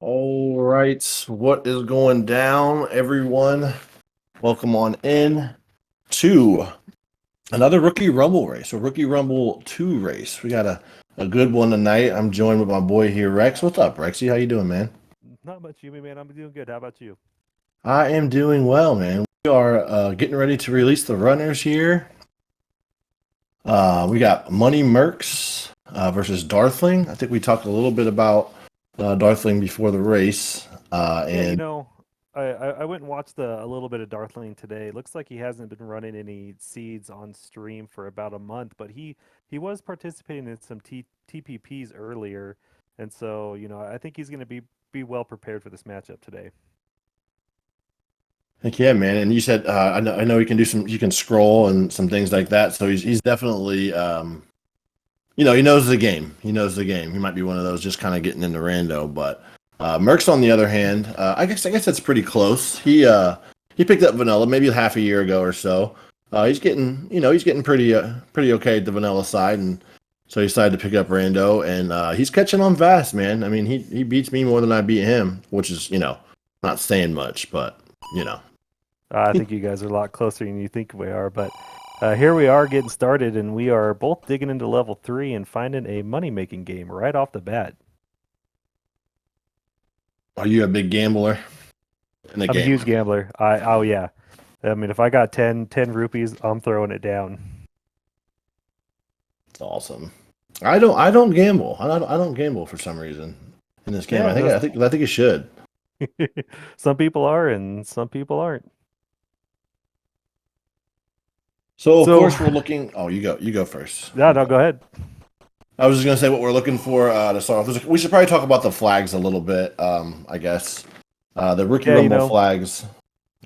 All right, what is going down, everyone? Welcome on in to another Rookie Rumble race, a Rookie Rumble 2 race. We got a good one tonight. I'm joined with my boy here, Rex. What's up, Rexy? How you doing, man? Not much, Yumi, man. I'm doing good. How about you? I am doing well, man. We are getting ready to release the runners here. We got moneymerks versus Darthling. I think we talked a little bit about Darthling before the race. Yeah, And I went and watched a little bit of Darthling today. Looks like he hasn't been running any seeds on stream for about a month, but he was participating in some TPPs earlier, and so I think he's going to be well prepared for this matchup today. Heck yeah, man! And you said I know you can do some. You can scroll and some things like that. So he's definitely he knows the game. He knows the game. He might be one of those just kind of getting into rando. But Merckx, on the other hand, I guess that's pretty close. He picked up vanilla maybe half a year ago or so. He's getting pretty okay at the vanilla side, and so he decided to pick up rando, and he's catching on fast, man. I mean, he beats me more than I beat him, which is not saying much, but you know. I think you guys are a lot closer than you think we are, but here we are getting started, and we are both digging into level 3 and finding a money-making game right off the bat. Are you a big gambler in the I'm a game? huge gambler. Oh yeah. I mean, if I got 10 rupees, I'm throwing it down. It's awesome. I don't gamble. I don't gamble for some reason in this game. Yeah, I think it should. some people are and some people aren't. So of So, course we're looking. Oh, you go first. yeah, no, go ahead. I was just gonna say what we're looking for to start off. We should probably talk about the flags a little bit. I guess the Rookie Yeah, Rumble flags.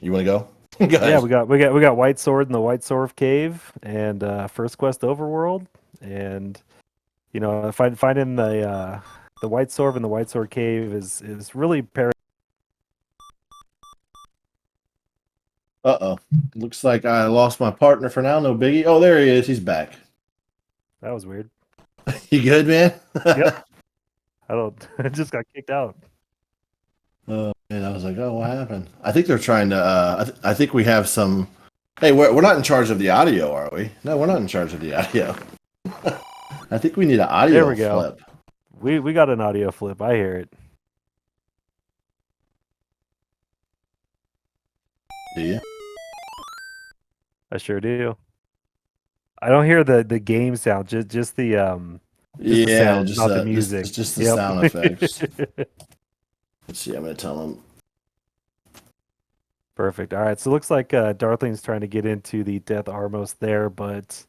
You want to go? Go ahead. Yeah, we got White Sword in the White Sword Cave and First Quest Overworld, and finding the White Sword in the White Sword Cave is really Uh-oh. Looks like I lost my partner for now. No biggie. Oh, there he is. He's back. That was weird. You good, man? Yep. I just got kicked out. Oh, and I was like, oh, what happened? I think they're trying to. I think we have some. Hey, we're not in charge of the audio, are we? No, we're not in charge of the audio. I think we need an audio There we go. flip. We got an audio flip. I hear it. Do you? I sure do. I don't hear the game sound, just the the sound, not the music. Just the Yep. sound effects. Let's see. I'm gonna tell him. Perfect. All right. So it looks like Darthling's trying to get into the Death Armos there, but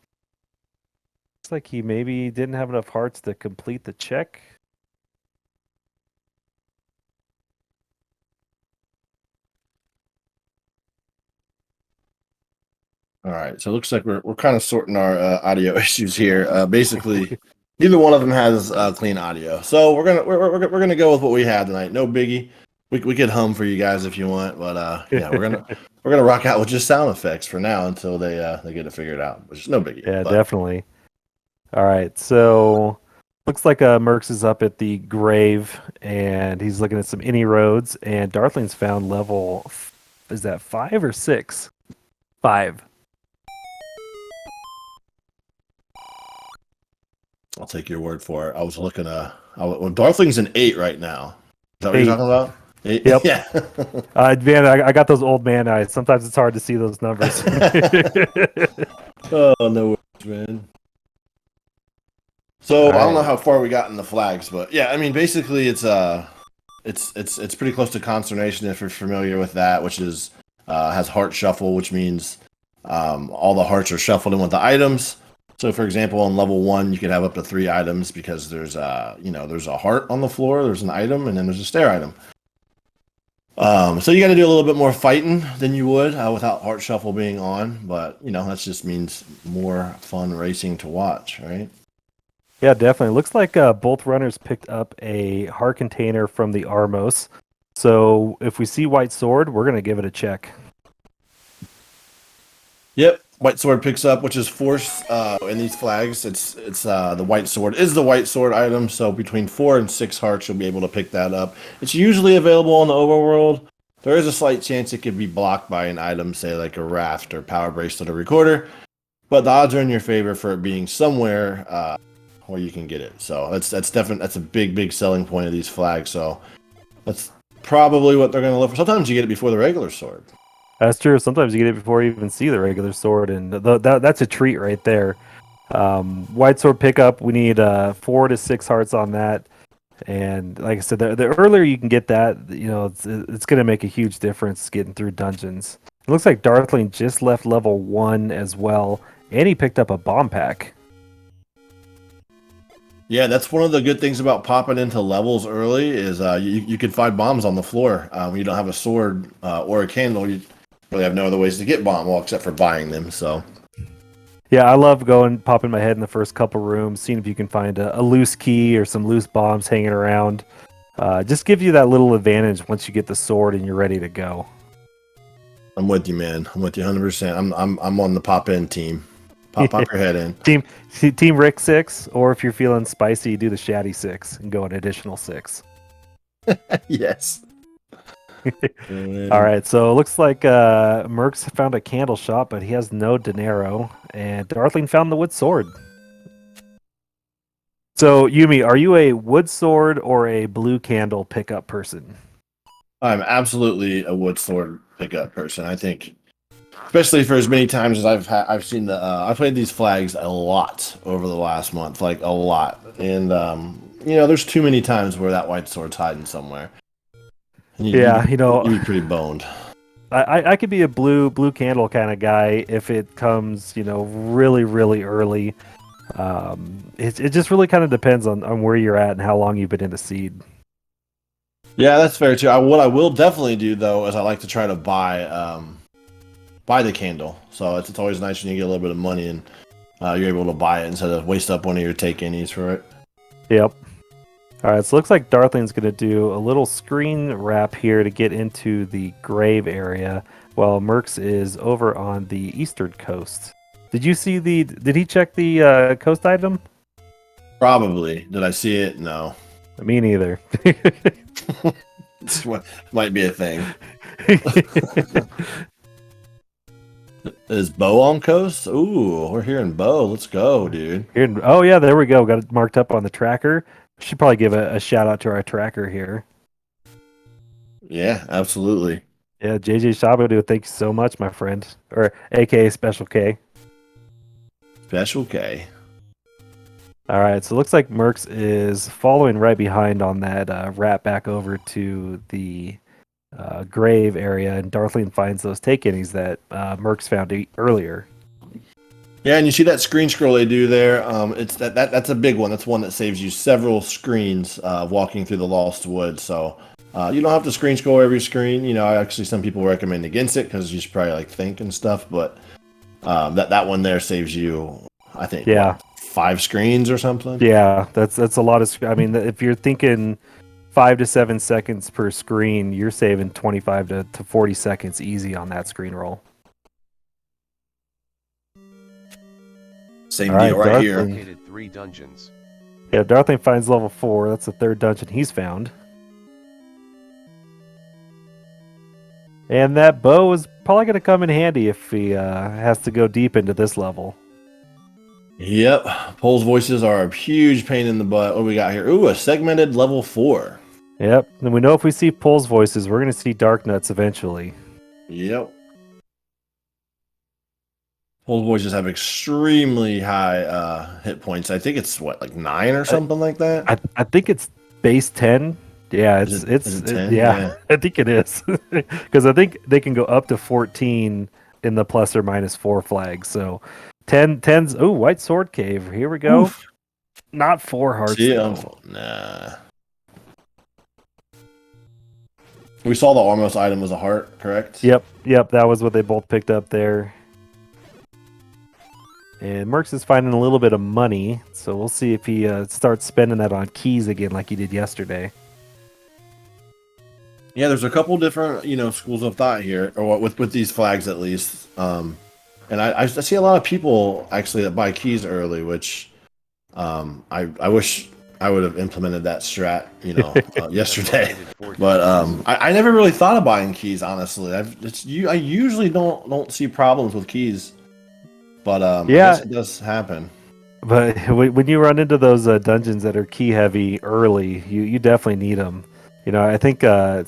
looks like he maybe didn't have enough hearts to complete the check. All right. So it looks like we're kind of sorting our audio issues here. Basically, neither one of them has clean audio, so we're gonna go with what we have tonight. No biggie. We could hum for you guys if you want, but yeah, we're gonna rock out with just sound effects for now until they get it figured out. Which is no biggie. Yeah, but. definitely. All right. So looks like Mercs is up at the grave, and he's looking at some any roads, and Darthling's found level. Is that 5 or 6? 5. I'll take your word for it. I was looking well, Darthling's an 8 right now. Is that what 8. you're talking about? 8? Yep. Yeah. Man, I got those old man eyes. Sometimes it's hard to see those numbers. Oh, no worries, man. So All I don't know right. how far we got in the flags, but yeah, I mean basically it's pretty close to consternation if you're familiar with that, which is has heart shuffle, which means all the hearts are shuffled in with the items. So, for example, on level 1, you could have up to 3 items because there's there's a heart on the floor, there's an item, and then there's a stair item. So you got to do a little bit more fighting than you would without heart shuffle being on, but that just means more fun racing to watch, right? Yeah, definitely. Looks like both runners picked up a heart container from the Armos. So if we see White Sword, we're going to give it a check. Yep. white sword picks up, which is force in these flags. It's the white sword is the white sword item. So between 4 and 6 hearts, you'll be able to pick that up. It's usually available in the overworld. There is a slight chance it could be blocked by an item, say like a raft or power bracelet or recorder, but the odds are in your favor for it being somewhere where you can get it. So that's a big selling point of these flags. So that's probably what they're going to look for. Sometimes you get it before the regular sword. That's true. Sometimes you get it before you even see the regular sword, and that's a treat right there. White sword pickup, we need 4 to 6 hearts on that. And like I said, the earlier you can get that, it's going to make a huge difference getting through dungeons. It looks like Darthling just left level 1 as well, and he picked up a bomb pack. Yeah, that's one of the good things about popping into levels early is you can find bombs on the floor. When you don't have a sword or a candle, you really have no other ways to get bomb, well, except for buying them. So. Yeah, I love popping my head in the first couple rooms, seeing if you can find a loose key or some loose bombs hanging around. Just gives you that little advantage once you get the sword and you're ready to go. I'm with you, man. I'm with you 100%. I'm on the pop in team. Pop your head in. Team Rick 6, or if you're feeling spicy, do the Shaddy 6 and go an additional 6. Yes. All right, so it looks like Mercs found a candle shop, but he has no dinero, and Darthling found the wood sword. So, Yumi, are you a wood sword or a blue candle pickup person? I'm absolutely a wood sword pickup person. I think, especially for as many times as I've seen I've played these flags a lot over the last month, like a lot, and there's too many times where that white sword's hiding somewhere. You'd be pretty boned. I could be a blue candle kind of guy if it comes, really, really early. It just really kind of depends on where you're at and how long you've been in the seed. Yeah, that's fair too. What I will definitely do though is I like to try to buy the candle. So it's always nice when you get a little bit of money and you're able to buy it instead of waste up one of your take any's for it. Yep. All right, so it looks like Darthling's going to do a little screen wrap here to get into the grave area, while Mercs is over on the eastern coast. Did he check the coast item? Probably. Did I see it? No. Me neither. This might be a thing. Is Bo on coast? Ooh, we're here in Bo. Let's go, dude. Oh, yeah, there we go. Got it marked up on the tracker. Should probably give a shout out to our tracker here. Yeah, absolutely. Yeah, JJ Shabadu, thank you so much, my friend. Or AKA Special K. Special K. All right, so it looks like Mercs is following right behind on that wrap back over to the grave area, and Darthling finds those take-innies that Mercs found earlier. Yeah, and you see that screen scroll they do there. It's that's a big one. That's one that saves you several screens walking through the Lost Woods. So you don't have to screen scroll every screen. Actually, some people recommend against it because you should probably think and stuff. But that one there saves you, I think, 5 screens or something. Yeah, that's a lot of. I mean, if you're thinking 5 to 7 seconds per screen, you're saving 25 to 40 seconds easy on that screen roll. Same deal right here. Located 3 dungeons. Yeah, Darthling finds level 4. That's the 3rd dungeon he's found. And that bow is probably going to come in handy if he has to go deep into this level. Yep. Pole's voices are a huge pain in the butt. What do we got here? Ooh, a segmented level 4. Yep. And we know if we see Pole's voices, we're going to see Dark Nuts eventually. Yep. Pole's voices have extremely high hit points. I think it's like 9 or something like that. I think it's base 10. Yeah, Is it 10? Yeah, I think it is. Because I think they can go up to 14 in the plus or minus 4 flags. So 10's White Sword Cave. Here we go. Oof. Not 4 hearts. Nah. We saw the almost item was a heart, correct? Yep. That was what they both picked up there. And Mercs is finding a little bit of money, so we'll see if he starts spending that on keys again like he did yesterday. Yeah, there's a couple different, schools of thought here, or with these flags at least. And I see a lot of people actually that buy keys early, which I wish I would have implemented that strat, yesterday. But I never really thought of buying keys, honestly. I usually don't see problems with keys, but I guess Yeah, it does happen. but when you run into those dungeons that are key heavy early, you definitely need them. I think Town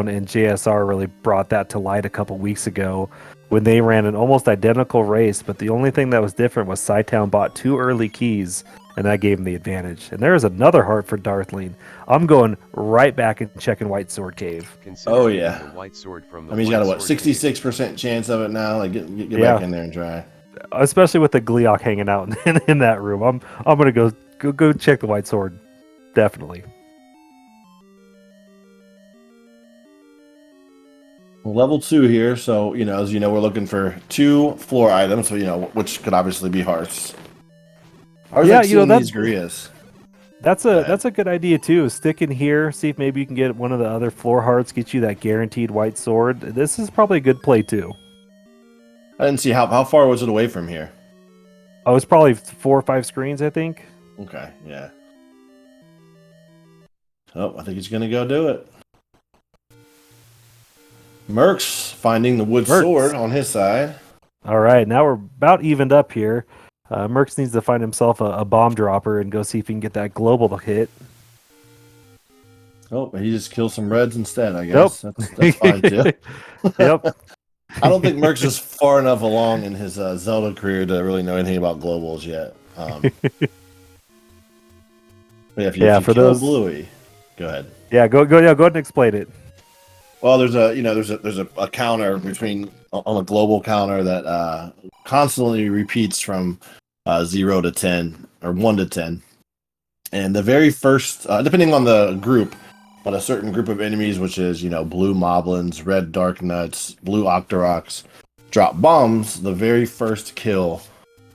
and JSR really brought that to light a couple weeks ago when they ran an almost identical race, but the only thing that was different was Town bought 2 early keys, and that gave him the advantage. And there is another heart for Darthling. I'm going right back and checking White Sword Cave. Oh yeah, White sword from I mean, he's got a 66% chance of it now. Like get Yeah. back in there and try. Especially with the Gleeok hanging out in that room. I'm gonna go check the White Sword. Definitely. Level 2 here, so as you know, we're looking for 2 floor items, so which could obviously be hearts. I was Yeah, seeing that's these Grias. that's a good idea too. Stick in here, see if maybe you can get one of the other floor hearts, get you that guaranteed white sword. This is probably a good play too. I didn't see how far was it away from here. Oh, it's probably 4 or 5 screens, I think. Okay, yeah. Oh, I think he's gonna go do it. Mercs finding the wood sword on his side. All right, now we're about evened up here. Mercs needs to find himself a bomb dropper and go see if he can get that global to hit. Oh, he just killed some reds instead, I guess. Nope. That's fine too. Yep. I don't think Mercs is far enough along in his Zelda career to really know anything about globals yet. But if you for kill those Bluey, go ahead. Yeah, go ahead and explain it. Well, there's a counter on a global counter that constantly repeats from 0 to 10 or 1 to 10, and the very first, depending on the group, but a certain group of enemies, which is blue moblins, red dark nuts, blue octoroks, drop bombs. The very first kill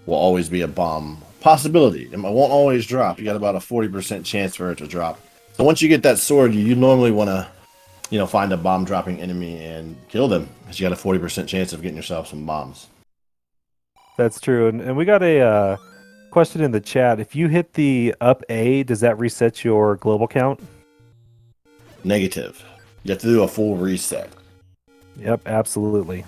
will always be a bomb possibility. It won't always drop. You got about a 40% chance for it to drop. So once you get that sword, you normally want to find a bomb dropping enemy and kill them, because you got a 40% chance of getting yourself some bombs. That's true. And we got a question in the chat. If you hit the up A, does that reset your global count? Negative. You have to do a full reset. Yep, absolutely.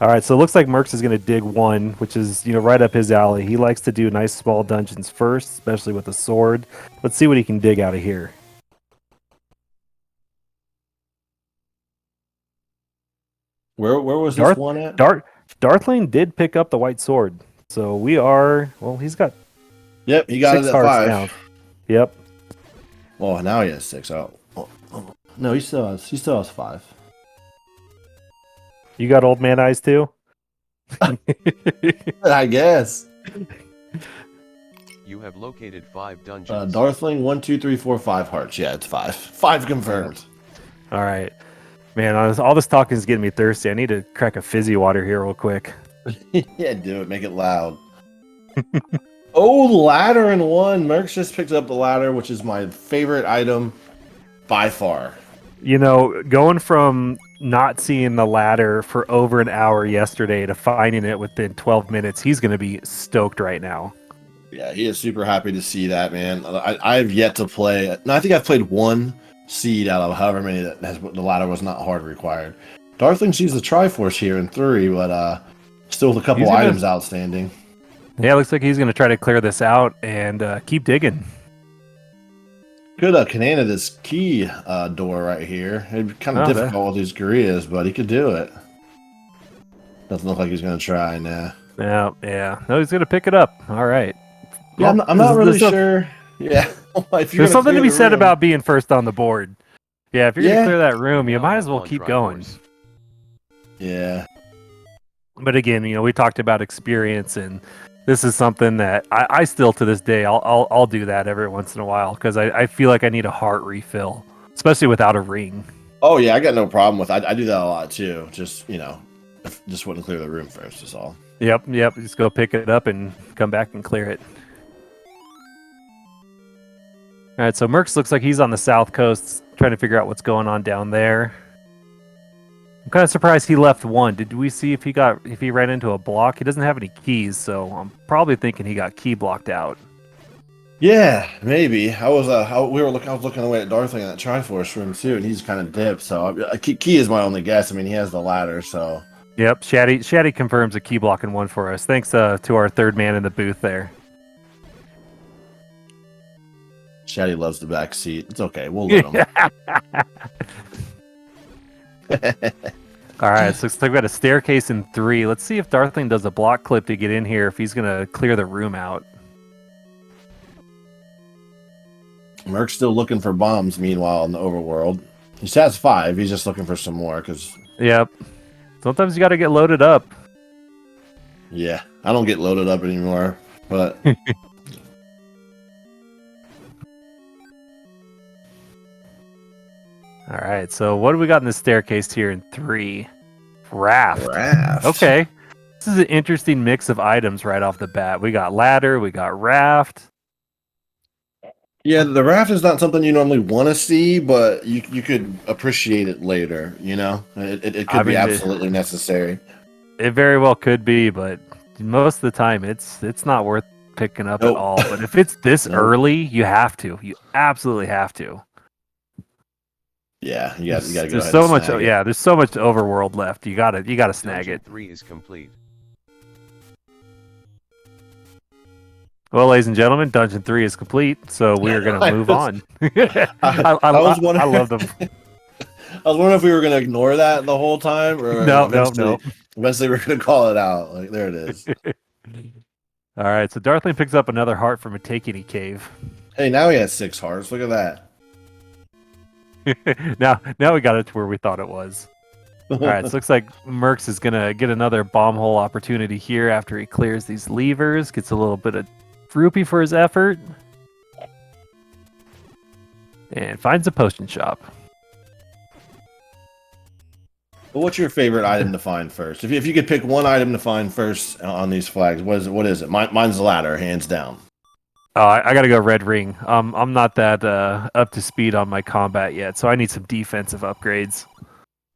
All right, so it looks like Mercs is going to dig 1, which is right up his alley. He likes to do nice small dungeons first, especially with a sword. Let's see what he can dig out of here. Where was this one at? Darthling did pick up the white sword, so we are. Well, he's got. Yep, he got 6 it at hearts 5. now. Yep. Well, now he has 6. No, he still has 5. You got old man eyes too. I guess. You have located 5 dungeons. Darthling 1, 2, 3, 4, 5 hearts. Yeah, it's 5. 5 confirmed. All right, man. All this talking is getting me thirsty. I need to crack a fizzy water here real quick. Yeah, do it. Make it loud. Oh, ladder in 1. Mercs just picked up the ladder, which is my favorite item by far. Going from not seeing the ladder for over an hour yesterday to finding it within 12 minutes, he's going to be stoked right now. Yeah, he is super happy to see that, man. I've yet to play. No, I think I've played 1 seed out of however many that has. The ladder was not hard required. Darthling sees the Triforce here in 3, but still with a couple items outstanding. Yeah, it looks like he's going to try to clear this out and keep digging. Could Kanana this key door right here. It'd be kind of difficult with these Gurias, but he could do it. Doesn't look like he's going to try now. Yeah. No, he's going to pick it up. All right. Yeah, I'm not really sure. Yeah. There's something to be said about being first on the board. Yeah, if you're going to clear that room, you might as well keep going. Yeah. But again, we talked about experience, and this is something that I still to this day I'll do that every once in a while because I feel like I need a heart refill, especially without a ring. Oh yeah, I got no problem with. I do that a lot too. Just just wouldn't clear the room first. Is all. Yep. Just go pick it up and come back and clear it. All right, so Mercs looks like he's on the south coast trying to figure out what's going on down there. I'm kind of surprised he left one. Did we see if he ran into a block? He doesn't have any keys, so I'm probably thinking he got key blocked out. Yeah, maybe. I was looking away at Darthling in that Triforce room too, and he's kind of dipped. So Key is my only guess. I mean, he has the ladder, so. Yep, Shaddy confirms a key blocking one for us. Thanks to our third man in the booth there. Shaddy loves the back seat. It's okay. We'll let him. All right, so looks like we've got a staircase in 3. Let's see if Darthling does a block clip to get in here, if he's going to clear the room out. Merc's still looking for bombs, meanwhile, in the overworld. He has 5. He's just looking for some more, because... Yep. Sometimes you got to get loaded up. Yeah, I don't get loaded up anymore, but... All right, so what do we got in this staircase here in 3? Raft. Raft. Okay. This is an interesting mix of items right off the bat. We got ladder, we got raft. Yeah, the raft is not something you normally want to see, but you could appreciate it later, you know? It could be absolutely necessary. It very well could be, but most of the time it's not worth picking up at all. But if it's this early, you have to. You absolutely have to. Yeah, you got to go There's ahead so and much. snag it. Yeah, there's so much overworld left. You gotta snag Dungeon it. 3 is complete. Well, ladies and gentlemen, Dungeon 3 is complete, so we are going to move on. I love them. I was wondering if we were going to ignore that the whole time, or No. Eventually, we're going to call it out. Like, there it is. All right, so Darthling picks up another heart from a Takini cave. Hey, now he has 6 hearts. Look at that. now we got it to where we thought it was. All right, so looks like Mercs is going to get another bomb hole opportunity here after he clears these levers, gets a little bit of rupee for his effort, and finds a potion shop. Well, what's your favorite item to find first? If you could pick one item to find first on these flags, what is it? Mine's the ladder, hands down. Oh, I got to go red ring. I'm not that up to speed on my combat yet, so I need some defensive upgrades.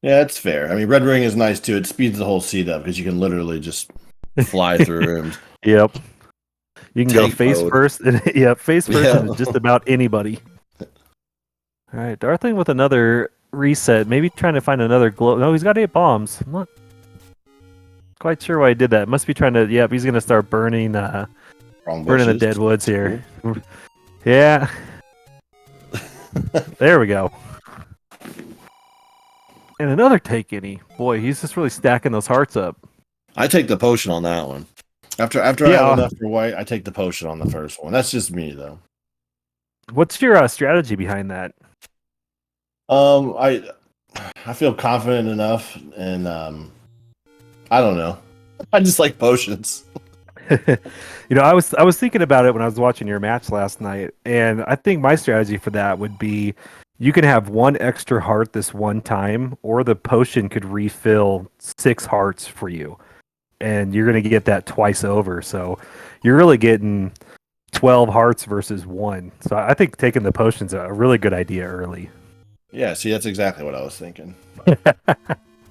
Yeah, that's fair. I mean, red ring is nice too. It speeds the whole seat up because you can literally just fly through rooms. Yep. You can Tank go face mode. first. Yeah, face first Yeah. and just about anybody. All right, Darthling with another reset. Maybe trying to find another glow. No, he's got 8 bombs. I'm not quite sure why he did that. Must be trying to. Yep, he's gonna start burning. Wrong Burning the bushes. dead woods here. Yeah. There we go. And another take any. Boy, he's just really stacking those hearts up. I take the potion on that one. After I have enough for white, I take the potion on the first one. That's just me though. What's your strategy behind that? I feel confident enough, and I don't know. I just like potions. I was thinking about it when I was watching your match last night, and I think my strategy for that would be you can have 1 extra heart this one time, or the potion could refill 6 hearts for you. And you're going to get that twice over. So you're really getting 12 hearts versus 1. So I think taking the potion's a really good idea early. Yeah, see, that's exactly what I was thinking.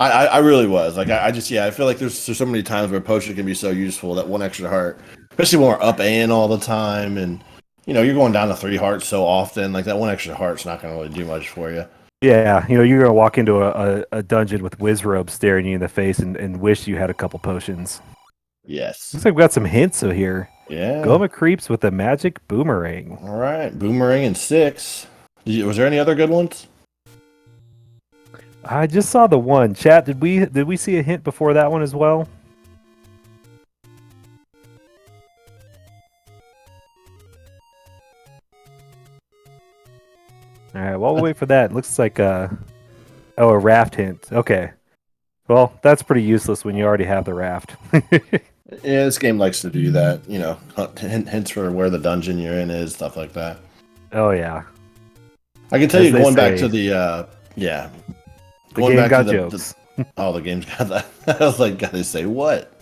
I really was. Like, I feel like there's so many times where potion can be so useful, that 1 extra heart, especially when we're up A-ing all the time, and, you're going down to 3 hearts so often, like that 1 extra heart's not going to really do much for you. Yeah, you're going to walk into a dungeon with Wizrobe staring you in the face and wish you had a couple potions. Yes. Looks like we got some hints here. Yeah. Goma creeps with a magic boomerang. All right, boomerang and 6. Was there any other good ones? I just saw the one. Chat, did we see a hint before that one as well? All right, while we wait for that, it looks like a raft hint. Okay. Well, that's pretty useless when you already have the raft. Yeah, this game likes to do that. Hints for where the dungeon you're in is, stuff like that. Oh yeah. I can tell As you, they going back say, to the The going game back got to jokes. the game's got that. I was like, gotta say what?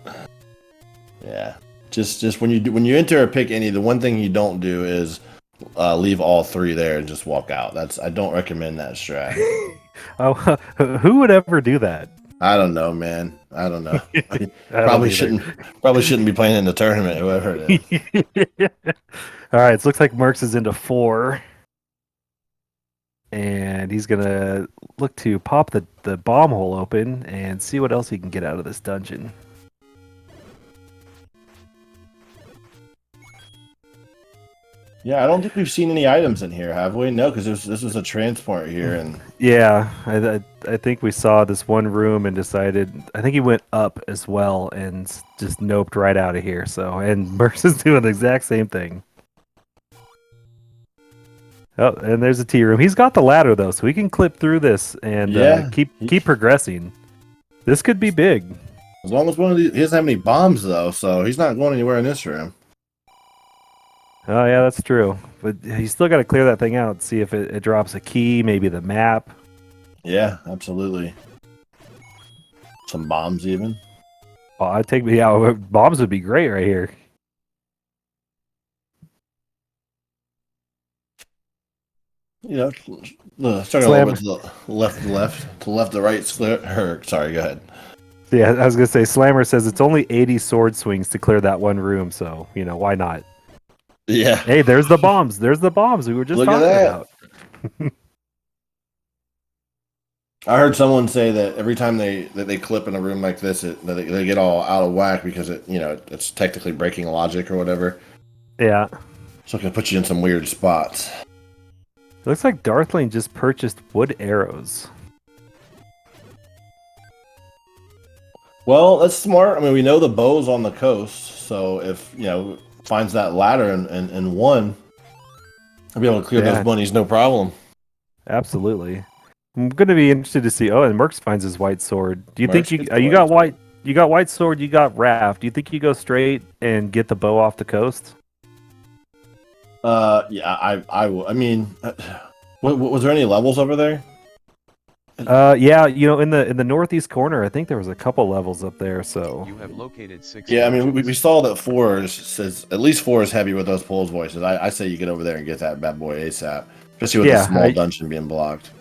Yeah, just when you enter or pick any, the one thing you don't do is leave all 3 there and just walk out. I don't recommend that strat. Oh, who would ever do that? I don't know, man. I don't know. I don't Probably either. shouldn't be playing in the tournament. Whoever it is. All right, so it looks like Mercs is into 4. And he's going to look to pop the bomb hole open and see what else he can get out of this dungeon. Yeah, I don't think we've seen any items in here, have we? No, because this was a transport here, and Yeah, I think we saw this one room and decided. I think he went up as well and just noped right out of here. So, and Mercs is doing the exact same thing. Oh, and there's a T room. He's got the ladder though, so he can clip through this and Yeah. keep progressing. This could be big. as long as one of these, he doesn't have any bombs though, so he's not going anywhere in this room. Oh yeah, that's true. But he's still got to clear that thing out. See if it drops a key, maybe the map. Yeah, absolutely. Some bombs even. Oh, I'd take bombs would be great right here. You know, start a little bit to the left to right. Sorry, go ahead. Yeah, I was gonna say Slammer says it's only 80 sword swings to clear that one room, so why not? Yeah. Hey, there's the bombs. There's the bombs we were just Look at talking that. about. I heard someone say that every time they clip in a room like this, that they get all out of whack because it's technically breaking logic or whatever. Yeah. So it can put you in some weird spots. It looks like Darthling just purchased wood arrows. Well, that's smart. I mean, we know the bow's on the coast, so if finds that ladder and one, I'll be able to clear those bunnies no problem. Absolutely. I'm gonna be interested to see. Oh, and Mercs finds his white sword. Do you think Mercs you got white? You got white sword. You got raft. Do you think you go straight and get the bow off the coast? Yeah, I will. I mean, was there any levels over there? Yeah, in the northeast corner, I think there was a couple levels up there. So You have located 6. Yeah, I mean, we saw that 4 says at least 4 is heavy with those pulls voices. I say you get over there and get that bad boy ASAP, especially with the small dungeon being blocked.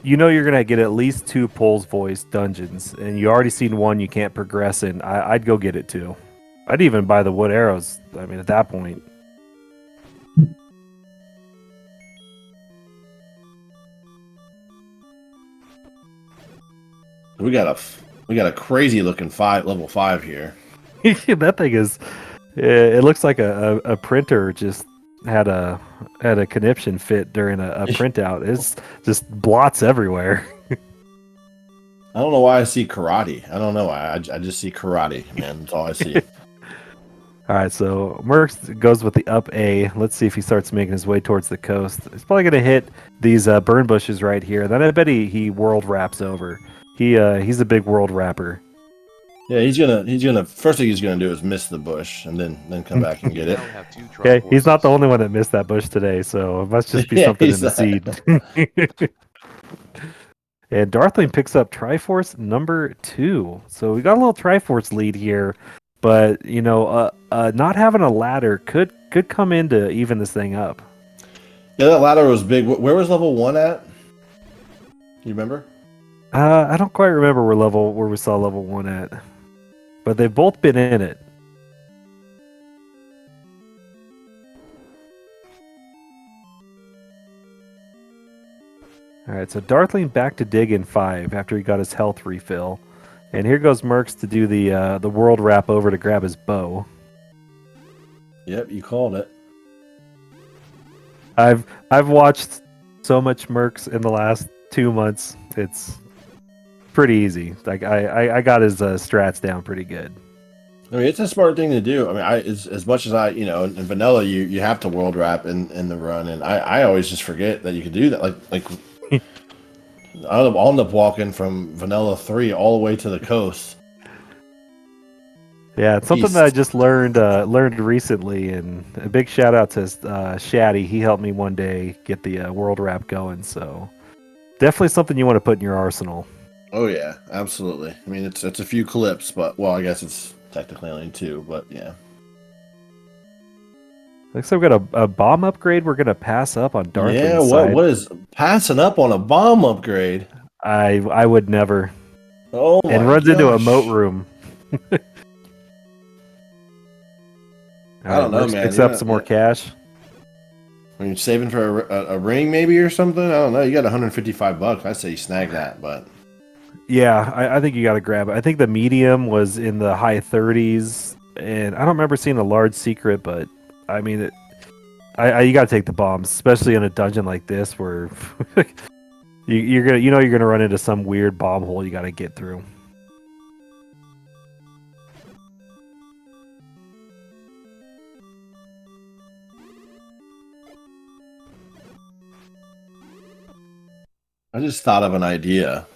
You're gonna get at least 2 Poles Voice dungeons, and you already seen one you can't progress in. I'd go get it too. I'd even buy the wood arrows. I mean, at that point. We got a crazy looking level 5 here. That thing is. It looks like a printer just had a conniption fit during a printout. It's just blots everywhere. I don't know why I see karate. I don't know why. I just see karate, man. That's all I see. All right, so Mercs goes with the up A. Let's see if he starts making his way towards the coast. He's probably going to hit these burn bushes right here. Then I bet he world wraps over. He's a big world rapper. Yeah, he's gonna first thing he's gonna do is miss the bush and then come back and get it. Okay, he's not the only one that missed that bush today, so it must just be something in the seed. And Darthling picks up Triforce number 2. So we got a little Triforce lead here, but not having a ladder could come in to even this thing up. Yeah, that ladder was big. Where was level 1 at? You remember? I don't quite remember where we saw level 1 at, but they've both been in it. All right, so Darthling back to dig in 5 after he got his health refill, and here goes Mercs to do the world wrap over to grab his bow. Yep, you called it. I've watched so much Mercs in the last 2 months. It's pretty easy. Like I got his strats down pretty good. I mean, it's a smart thing to do. I mean, as much as in vanilla, you have to world wrap in the run, and I always just forget that you can do that. Like I'll end up walking from vanilla 3 all the way to the coast. Yeah, it's something that I just learned recently, and a big shout out to Shaddy. He helped me one day get the world wrap going. So definitely something you want to put in your arsenal. Oh yeah, absolutely. I mean, it's a few clips, but I guess it's technically only 2, but yeah. Looks like we've got a bomb upgrade we're gonna pass up on Darthling's Yeah, side. what is passing up on a bomb upgrade? I would never. Oh my and runs into a gosh. moat room. I don't know, Mercs man. picks up some more cash. Are you saving for a ring maybe or something? I don't know. You got $155. I'd say you snag that, but Yeah, I think you got to grab it. I think the medium was in the high 30s, and I don't remember seeing a large secret, but I mean, you got to take the bombs, especially in a dungeon like this where you're gonna run into some weird bomb hole you got to get through. I just thought of an idea.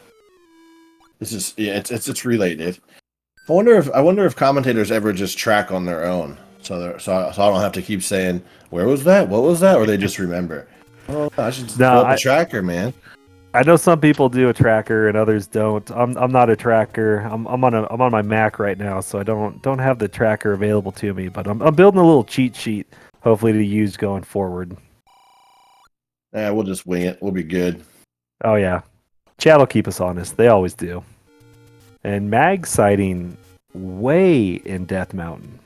This is it's related. I wonder if commentators ever just track on their own, so I don't have to keep saying where was that, what was that, or they just remember. Oh, I should just pull up a tracker, man. I know some people do a tracker and others don't. I'm not a tracker. I'm on my Mac right now, so I don't have the tracker available to me. But I'm building a little cheat sheet, hopefully to use going forward. Yeah, we'll just wing it. We'll be good. Oh yeah, chat will keep us honest. They always do. And mag sighting way in Death Mountain.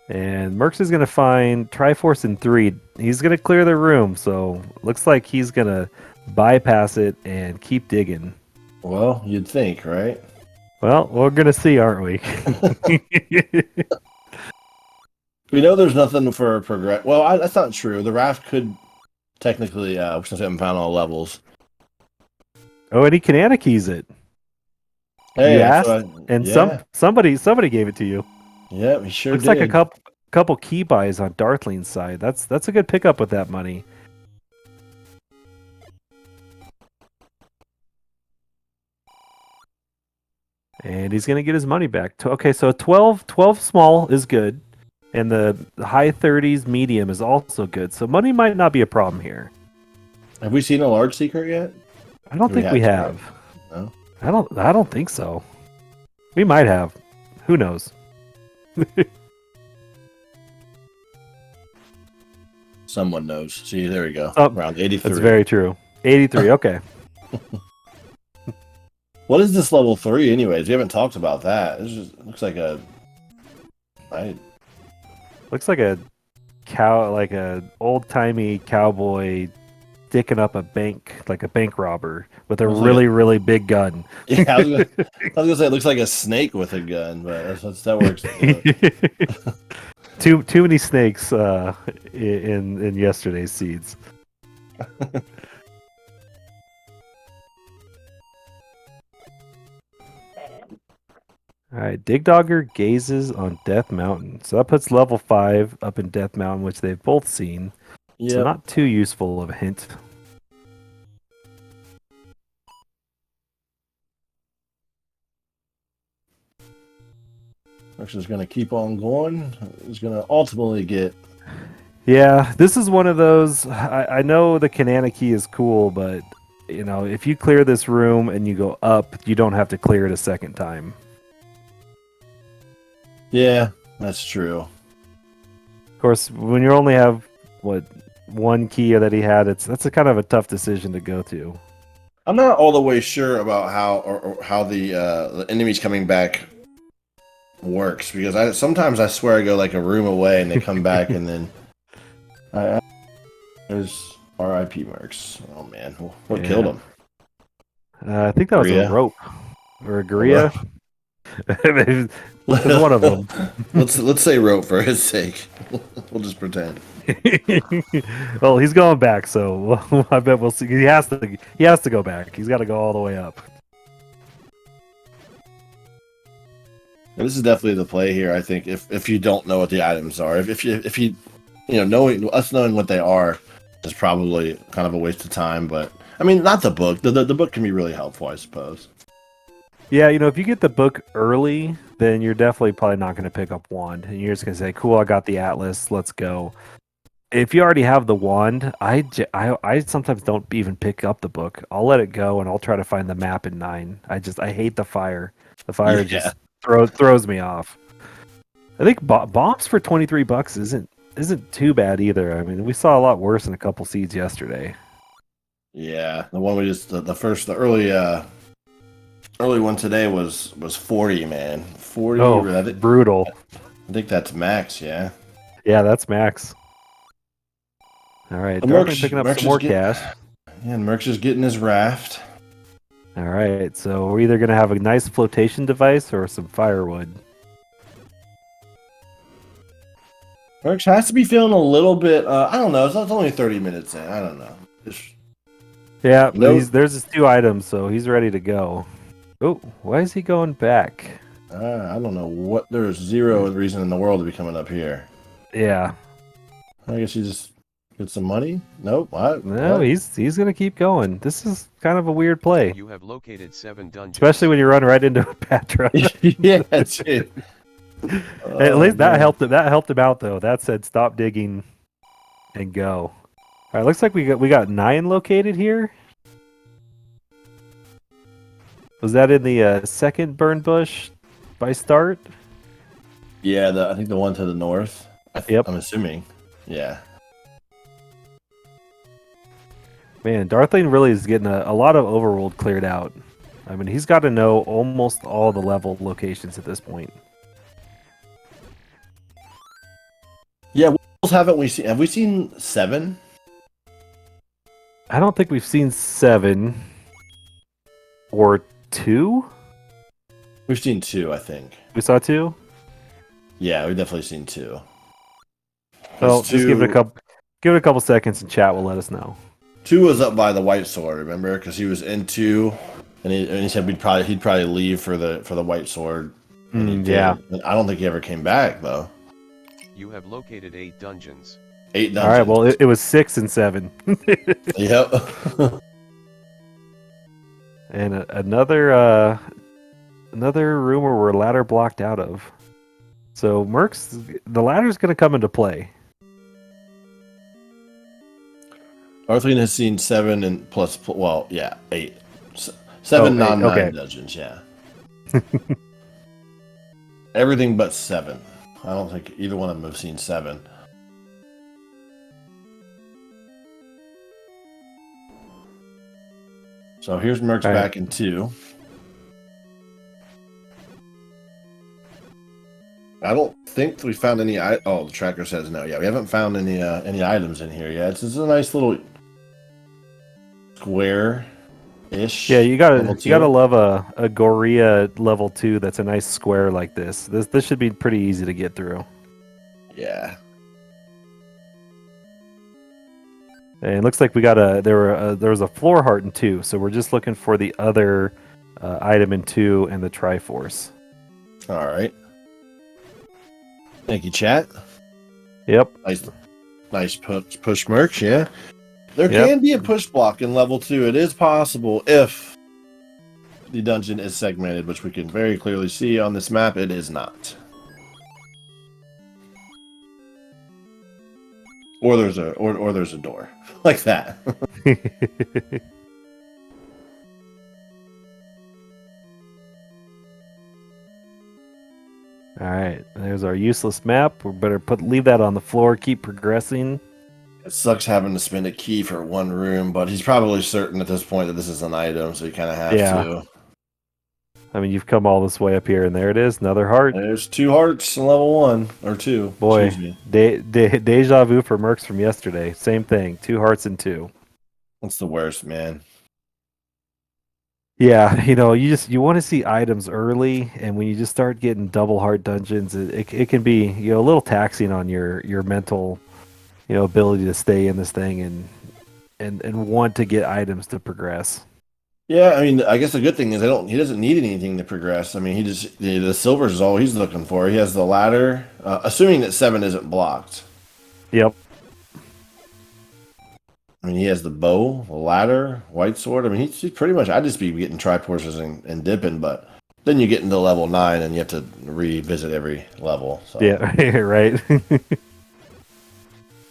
And Mercs is going to find Triforce in 3. He's going to clear the room, so looks like he's going to bypass it and keep digging. Well, you'd think, right? Well, we're going to see, aren't we? We know there's nothing for progress. Well, that's not true. The raft could technically, since we haven't found all levels. Oh, and he can keys it. Hey, you asked, and yeah. somebody gave it to you. Yeah, he sure Looks did. like a couple key buys on Darthling's side. That's a good pickup with that money. And he's going to get his money back. Okay, so 12 small is good. And the high 30s medium is also good. So money might not be a problem here. Have we seen a large secret yet? I don't think we have. No? I don't think so. We might have. Who knows? Someone knows. See, there we go. Oh, Round 83. That's very true. 83, okay. What is this level 3 anyways? We haven't talked about that. This just looks like a... Looks like a old-timey cowboy sticking up a bank, like a bank robber with a really big gun. Yeah, I was gonna say it looks like a snake with a gun, but that works. Too many snakes in yesterday's seeds. All right, Dig Dogger gazes on Death Mountain. So that puts level 5 up in Death Mountain, which they've both seen. Yep. So not too useful of a hint. Mercs is going to keep on going. He's going to ultimately get... Yeah, this is one of those... I know the Kanana key is cool, but you know, if you clear this room and you go up, you don't have to clear it a second time. Yeah, that's true. Of course, when you only have one key that he had, that's a kind of a tough decision to go to. I'm not all the way sure about how the enemies coming back works, because sometimes I swear I go like a room away and they come back and then there's R.I.P. Mercs. Oh man, what killed him? I think that was a rope or a Guerilla. It's one of them. Let's say rope for his sake. We'll just pretend. Well, he's going back, so I bet we'll see. He has to go back. He's got to go all the way up. This is definitely the play here. I think if you don't know what the items are, if you knowing what they are is probably kind of a waste of time. But I mean, not the book. The book can be really helpful, I suppose. Yeah, if you get the book early, then you're definitely probably not going to pick up wand, and you're just going to say, "Cool, I got the atlas. Let's go." If you already have the wand, I sometimes don't even pick up the book. I'll let it go, and I'll try to find the map in 9. I hate the fire. The fire just throws me off. I think bombs for $23 isn't too bad either. I mean, we saw a lot worse in a couple seeds yesterday. Yeah, the one we just the early one today was 40, man. 40. Oh, brutal. I think that's max. Yeah. Yeah, that's max. All right, And Darthling picking up some more cash. Yeah, and Merck's just getting his raft. All right, so we're either gonna have a nice flotation device or some firewood. Merck's has to be feeling a little bit. I don't know. It's only 30 minutes in. I don't know. Yeah, Nope. there's his 2 items, so he's ready to go. Oh, why is he going back? I don't know what. There's zero reason in the world to be coming up here. Yeah. I guess you just get some money. Nope. What? No, What? he's gonna keep going. This is kind of a weird play, You have located 7 dungeons. especially when you run right into a Patra. Yeah, dude. At least that man. helped him. That helped him out though. That said, stop digging and go. All right, looks like we got 9 located here. Was that in the second burn bush by start? Yeah, I think the one to the north. Yep. I'm assuming. Yeah. Man, Darthling really is getting a lot of overworld cleared out. I mean, he's got to know almost all the level locations at this point. Yeah. What else haven't we seen? Have we seen 7? I don't think we've seen 7 or 2. We've seen 2, I think. We saw 2. Yeah, we've definitely seen 2. Well, Because just give it a couple. Give it a couple seconds, and chat will let us know. 2 was up by the white sword. Remember, because he was in 2, and he said he'd probably leave for the white sword. And he did. Yeah. And I don't think he ever came back though. You have located 8 dungeons. 8 dungeons. All right. Well, it was 6 and 7. Yep. And another room where we're ladder blocked out of. So the ladder's going to come into play. Darthling has seen 7 and plus. Well, yeah, 8. 7 Oh, 8, non-9 okay. dungeons. Yeah. Everything but 7. I don't think either one of them have seen 7. So here's Merck's All right. back in 2. I don't think we found any. Oh, the tracker says no. Yeah, we haven't found any items in here yet. It's a nice little square-ish. Yeah, you gotta level 2. love a Goria level 2 that's a nice square like this. This should be pretty easy to get through. Yeah. And it looks like there was a floor heart in 2, so we're just looking for the other item in 2 and the Triforce. All right. Thank you, chat. Yep. Nice push merch. Yeah. There Yep. can be a push block in level 2. It is possible if the dungeon is segmented, which we can very clearly see on this map. It is not. Or there's a door like that. All right, there's our useless map. We better leave that on the floor. Keep progressing. It sucks having to spend a key for one room, but he's probably certain at this point that this is an item, so you kind of have to. I mean, you've come all this way up here, and there it is, another heart. There's 2 hearts in level 1 or 2. Boy, Excuse me. deja vu for Mercs from yesterday. Same thing, 2 hearts and 2. That's the worst, man. Yeah, you want to see items early, and when you just start getting double heart dungeons, it can be a little taxing on your mental, ability to stay in this thing and want to get items to progress. Yeah, I mean, I guess the good thing is he doesn't need anything to progress. I mean, the silvers is all he's looking for. He has the ladder, assuming that 7 isn't blocked. Yep. I mean, he has the bow, the ladder, white sword. I mean, he's pretty much. I'd just be getting Triforces and dipping, but then you get into level 9 and you have to revisit every level. So. Yeah, right.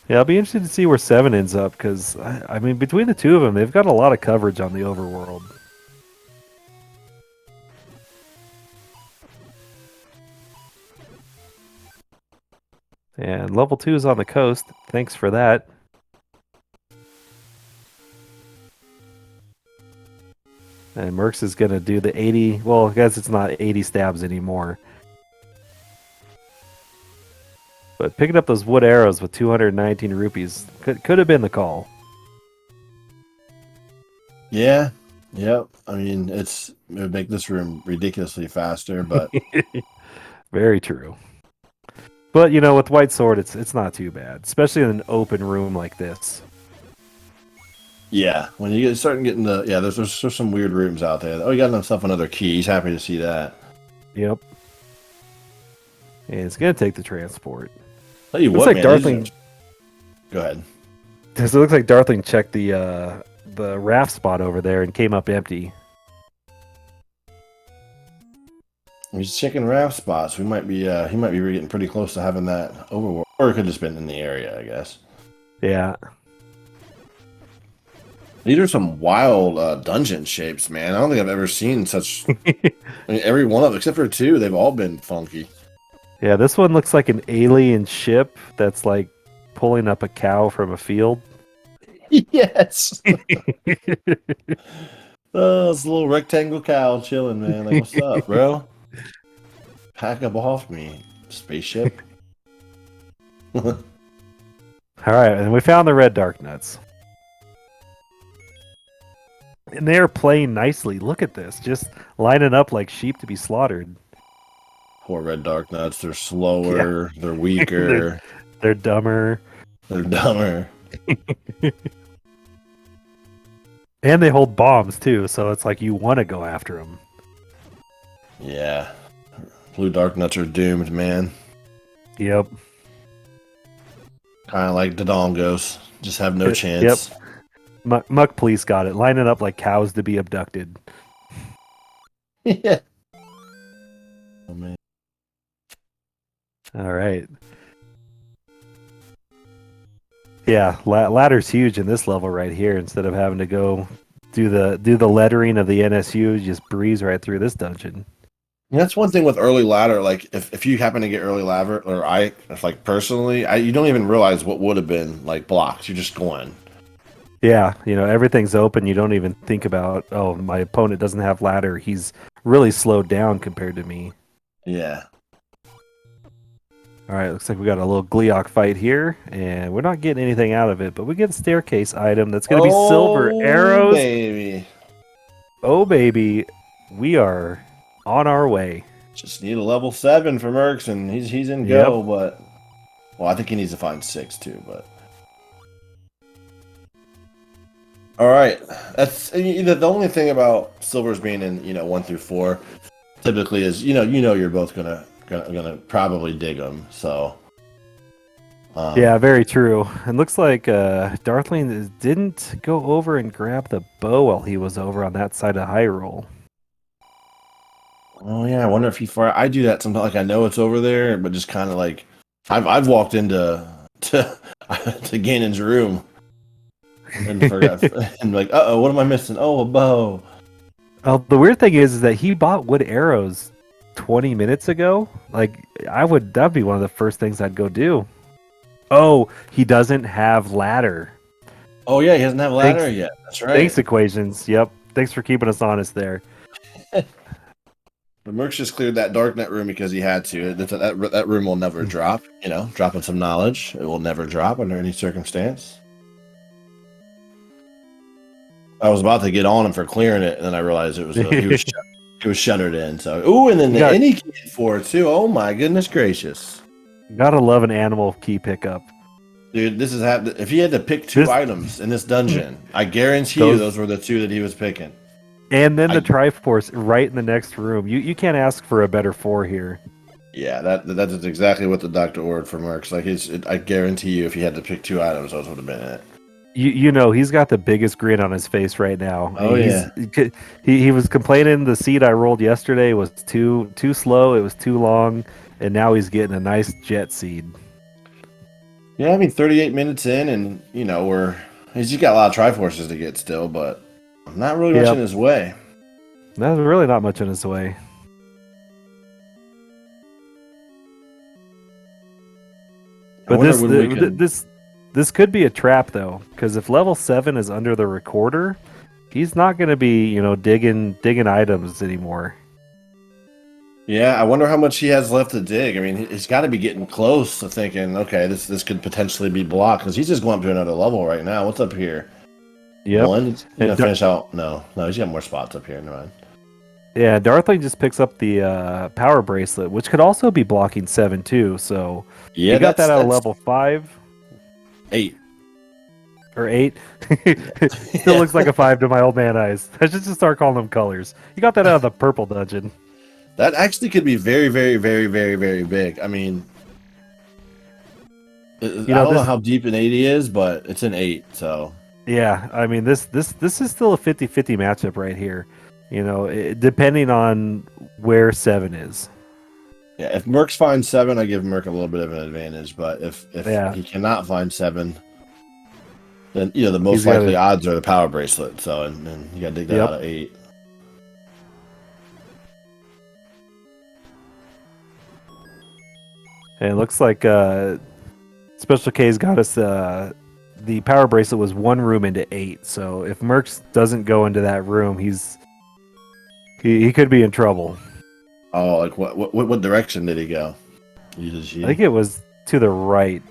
Yeah, I'll be interested to see where 7 ends up, because, I mean, between the 2 of them, they've got a lot of coverage on the overworld. And level 2 is on the coast. Thanks for that. And Mercs is going to do the 80. Well, I guess it's not 80 stabs anymore. But picking up those wood arrows with 219 rupees could have been the call. Yeah. Yep. I mean, it would make this room ridiculously faster, but Very true. But, you know, with White Sword, it's not too bad. Especially in an open room like this. yeah, when you start getting there's some weird rooms out there. Oh, you got himself another key. He's happy to see that. Yep. And it's going to take the transport. Tell you Looks what, like man. Darthling... Go ahead. So it looks like Darthling checked the raft spot over there and came up empty. He's checking raft spots. He might be getting pretty close to having that overworld, or it could have just been in the area, I guess. Yeah. These are some wild dungeon shapes, man. I don't think I've ever seen such. I mean, every one of them, except for two, they've all been funky. Yeah, this one looks like an alien ship that's like pulling up a cow from a field. Yes. Oh, it's a little rectangle cow chilling, man. Like, what's up, bro? Pack up off me, spaceship. All right, and we found the red dark nuts. And they are playing nicely. Look at this. Just lining up like sheep to be slaughtered. Poor red dark nuts. They're slower. Yeah. They're weaker. They're dumber. They're dumber. And they hold bombs, too. So it's like you want to go after them. Yeah. Blue dark nuts are doomed, man. Yep. Kind of like the dongos. Just have no chance. Yep. Muck Police got it. Lining up like cows to be abducted. Yeah. Oh, man. All right. Yeah, ladder's huge in this level right here. Instead of having to go do the lettering of the NSU, you just breeze right through this dungeon. And that's one thing with early ladder. Like if you happen to get early ladder, or personally, you don't even realize what would have been like blocks. You're just going. Yeah, you know, everything's open. You don't even think about, oh, my opponent doesn't have ladder. He's really slowed down compared to me. Yeah. All right, looks like we got a little Gleeok fight here, and we're not getting anything out of it, but we get a staircase item that's going to be silver arrows. Baby. Oh, baby. We are on our way. Just need a level 7 for Mercs, and he's in go, but... Well, I think he needs to find 6, too, but... Alright. That's the only thing about silvers being in, 1 through 4, typically is, you're both gonna probably dig them, so... yeah, very true. And looks like Darthling didn't go over and grab the bow while he was over on that side of Hyrule. Oh yeah, I wonder if I do that sometimes. Like I know it's over there, but just kind of like I've walked into to Ganon's room and forgot and like, what am I missing? Oh, a bow. The weird thing is that he bought wood arrows 20 minutes ago. Like that'd be one of the first things I'd go do. Oh, he doesn't have ladder. Oh yeah, he doesn't have ladder yet. That's right. Thanks, Equations. Yep. Thanks for keeping us honest there. The Mercs just cleared that darknet room because he had to. That room will never drop. Dropping some knowledge. It will never drop under any circumstance. I was about to get on him for clearing it, and then I realized it was he was shuttered in. So and then the any key for it too. Oh my goodness gracious! Gotta love an animal key pickup. Dude, this is if he had to pick two items in this dungeon, I guarantee you those were the two that he was picking. And then the Triforce right in the next room. You can't ask for a better 4 here. Yeah, that is exactly what the doctor ordered for Mercs. Like I guarantee you, if he had to pick 2 items, those would have been it. He's got the biggest grin on his face right now. Oh yeah. He was complaining the seed I rolled yesterday was too slow. It was too long, and now he's getting a nice jet seed. Yeah, I mean 38 minutes in, and he's got a lot of Triforces to get still, but. Not really much in his way. That's really not much in his way. But this could be a trap though, because if level 7 is under the recorder, he's not going to be, digging items anymore. Yeah, I wonder how much he has left to dig. I mean, he's got to be getting close to thinking, okay, this could potentially be blocked because he's just going up to another level right now. What's up here? Yep. One. He's gonna finish out. No, he's got more spots up here. Never mind. Yeah, Darthling just picks up the power bracelet, which could also be blocking 7 too. So Yeah, he got that out of that's level 5 8. or 8. Still looks like a 5 to my old man eyes. I should just start calling them colors. You got that out of the purple dungeon. That actually could be very, very, very, very, very big. I mean, I don't know how deep an 80 is, but it's an 8. So yeah, I mean this is still a 50-50 matchup right here. Depending on where 7 is. yeah, if Mercs finds 7, I give Merc a little bit of an advantage. But if Yeah. he cannot find 7, then the most likely odds are the power bracelet. So and you got to dig that out of 8. And it looks like Special K's got us. The power bracelet was 1 room into 8. So if Mercs doesn't go into that room, he could be in trouble. Oh, like what direction did he go? I think it was to the right.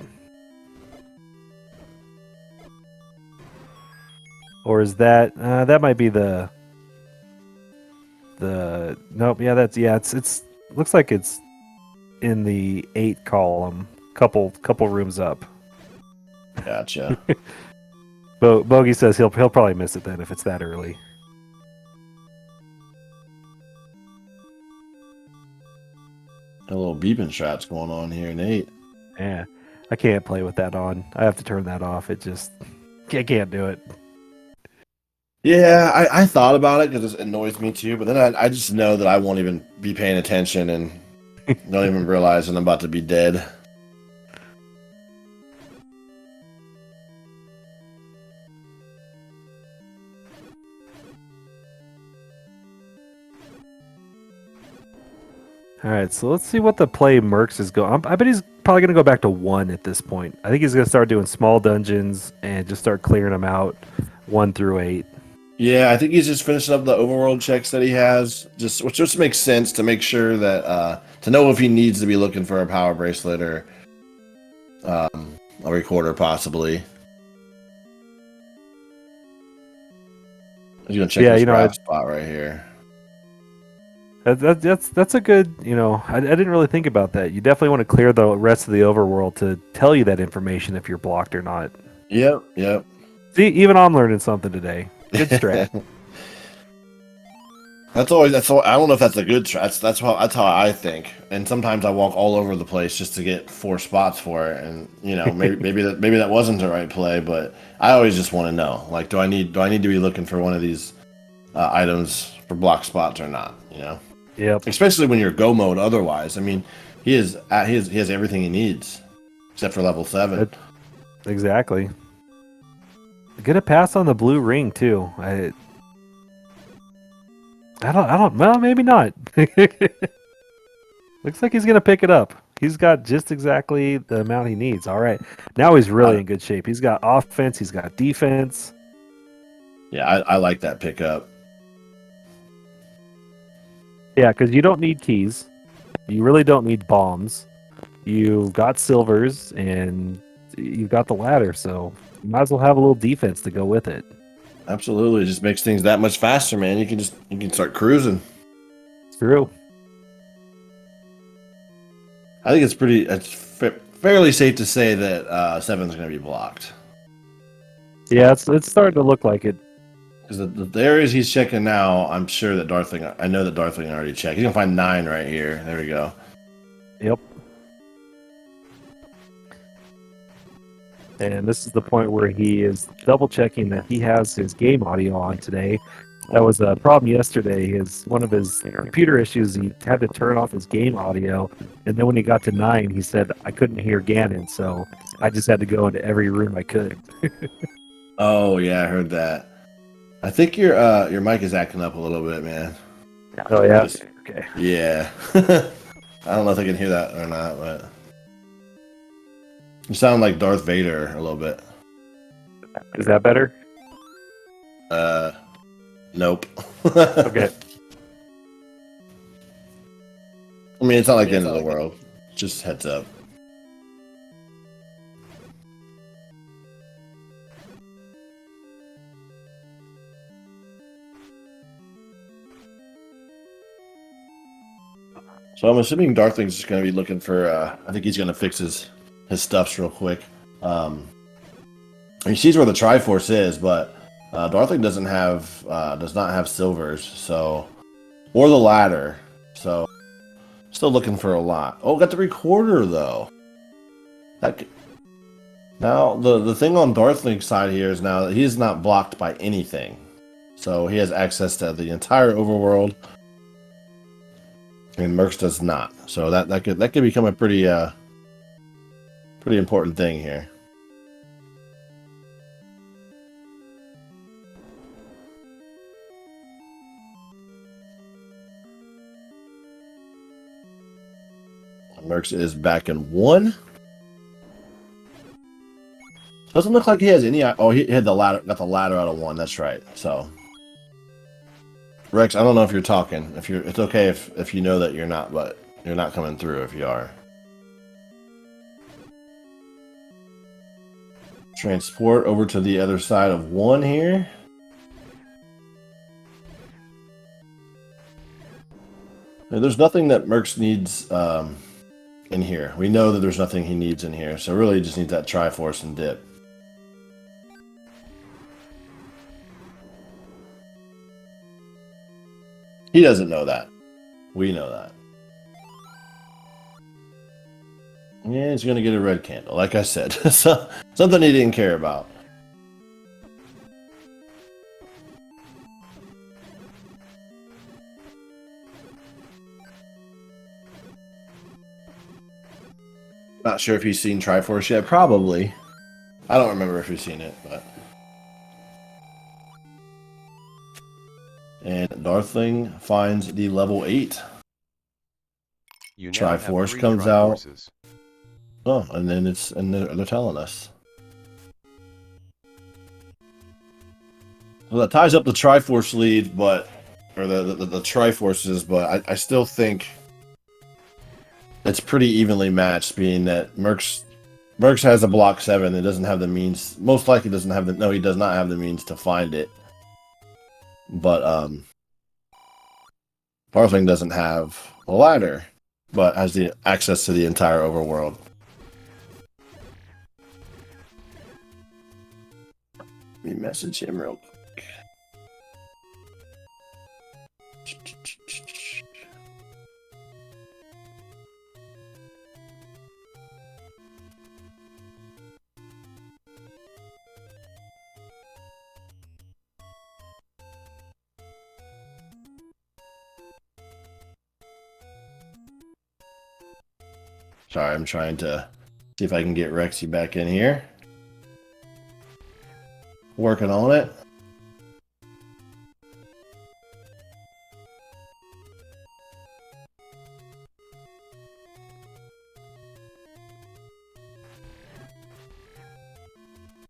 Or is that that might be the nope, it's looks like it's in the 8 column, couple rooms up. Gotcha. Bogey says he'll probably miss it then if it's that early. A little beeping strats going on here, Nate. Yeah, I can't play with that on. I have to turn that off. It just I can't do it. Yeah, I thought about it because it annoys me too, but then I just know that I won't even be paying attention and don't even realize that I'm about to be dead. All right, so let's see what the play Mercs is going. I bet he's probably going to go back to 1 at this point. I think he's going to start doing small dungeons and just start clearing them out 1 through 8. Yeah, I think he's just finishing up the overworld checks that he has, which just makes sense to make sure that to know if he needs to be looking for a power bracelet or a recorder possibly. He's gonna check this craft spot right here. That's a good, I didn't really think about that. You definitely want to clear the rest of the overworld to tell you that information if you're blocked or not. Yep. See, even I'm learning something today. Good strat. I don't know if that's a good strat. That's how I think. And sometimes I walk all over the place just to get 4 spots for it. And maybe that wasn't the right play, but I always just want to know. Like, do I need to be looking for one of these items for block spots or not? Yep. Especially when you're go mode. Otherwise, I mean, he has everything he needs except for level 7. Exactly. Get a pass on the blue ring too. I don't. Well, maybe not. Looks like he's gonna pick it up. He's got just exactly the amount he needs. All right, now he's really in good shape. He's got offense. He's got defense. Yeah, I like that pickup. Yeah, because you don't need keys. You really don't need bombs. You've got silvers and you've got the ladder, so you might as well have a little defense to go with it. Absolutely, it just makes things that much faster, man. You can start cruising. It's true. I think it's fairly safe to say that 7's going to be blocked. Yeah, it's starting to look like it. Because the areas he's checking now, I know that Darthling already checked. He's going to find 9 right here. There we go. Yep. And this is the point where he is double checking that he has his game audio on today. That was a problem yesterday. One of his computer issues, he had to turn off his game audio. And then when he got to 9, he said, I couldn't hear Ganon, so I just had to go into every room I could. Oh, yeah, I heard that. I think your mic is acting up a little bit, man. Oh, yeah? Okay. Yeah. I don't know if I can hear that or not, but you sound like Darth Vader a little bit. Is that better? Nope. Okay. I mean, it's not like the Yeah, end it's of the not like world. Just heads up. So I'm assuming Darthling's just going to be looking for. I think he's going to fix his stuffs real quick. He sees where the Triforce is, but Darthling does not have silvers, so or the ladder. So still looking for a lot. Oh, got the recorder though. Now the thing on Darthling's side here is now that he's not blocked by anything, so he has access to the entire overworld. And Mercs does not, so that could become a pretty important thing here. Mercs is back in 1. Doesn't look like he has any. Oh, he had got the ladder out of 1. That's right. So. Rex, I don't know if you're talking. It's okay if you know that you're not, but you're not coming through if you are. Transport over to the other side of 1 here. Now, there's nothing that Mercs needs in here. We know that there's nothing he needs in here, so really he just needs that Triforce and dip. He doesn't know that. We know that. Yeah, he's going to get a red candle, like I said. So, something he didn't care about. Not sure if he's seen Triforce yet. Probably. I don't remember if he's seen it, but... And Darthling finds the level 8. You now have Triforce 3 comes out. Triforces. Oh, and then they're telling us. Well, that ties up the Triforce lead, but the Triforces, but I still think it's pretty evenly matched, being that Mercs has a block 7 that doesn't have the means. Most likely doesn't have he does not have the means to find it. But Darthling doesn't have a ladder, but has the access to the entire overworld. Let me message him real quick. Sorry, I'm trying to see if I can get Rexy back in here. Working on it.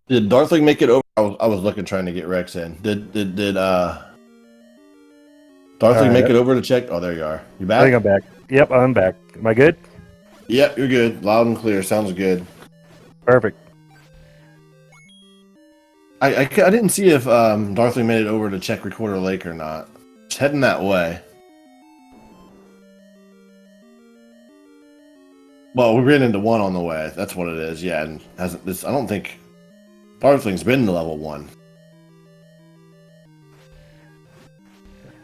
Did Darthling make it over? I was looking, trying to get Rex in. Did Darthling Alright. make it over to check? Oh, there you are. You back? I think I'm back. Yep, I'm back. Am I good? Yep, you're good. Loud and clear. Sounds good. Perfect. I didn't see if Darthling made it over to check Recorder Lake or not. It's heading that way. Well, we ran into 1 on the way. That's what it is. Yeah, and hasn't this? I don't think Darthling's been to level 1.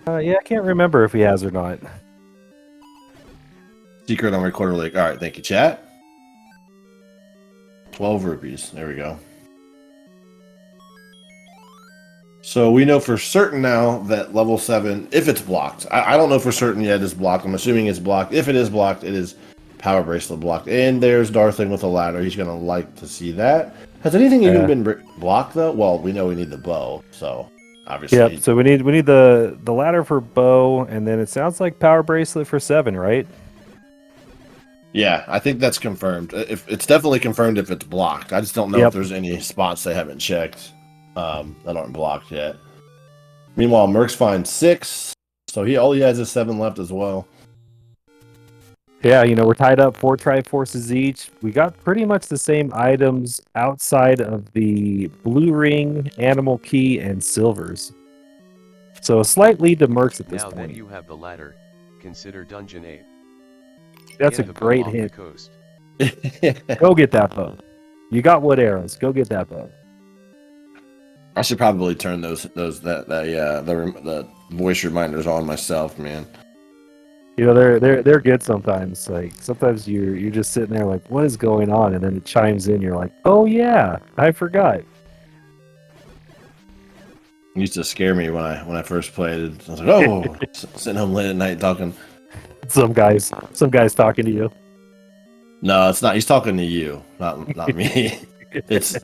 Yeah, I can't remember if he has or not. Secret on Recorder Lake. All right, thank you, chat. 12 rupees. There we go. So we know for certain now that level 7, if it's blocked, I don't know for certain yet it's blocked. I'm assuming it's blocked. If it is blocked, it is Power Bracelet blocked. And there's Darthling with a ladder. He's going to like to see that. Has anything even been blocked, though? Well, we know we need the bow, so obviously. Yep, so we need the ladder for bow, and then it sounds like Power Bracelet for 7, right? Yeah, I think that's confirmed. If it's definitely confirmed if it's blocked. I just don't know if there's any spots they haven't checked that aren't blocked yet. Meanwhile, Mercs finds 6, so all he has is 7 left as well. Yeah, we're tied up 4 Triforces each. We got pretty much the same items outside of the blue ring, animal key, and silvers. So a slight lead to Mercs at this Now point. that you have the ladder, consider Dungeon 8. That's a Get the bow great off the hint. coast. Go get that bow. You got wood arrows. Go get that bow. I should probably turn the voice reminders on myself, man. They're good sometimes. Like sometimes you're just sitting there like, what is going on? And then it chimes in. You're like, oh yeah, I forgot. It used to scare me when I first played it. I was like, oh, sitting home late at night talking. Some guys talking to you. No, it's not. He's talking to you, not me. It's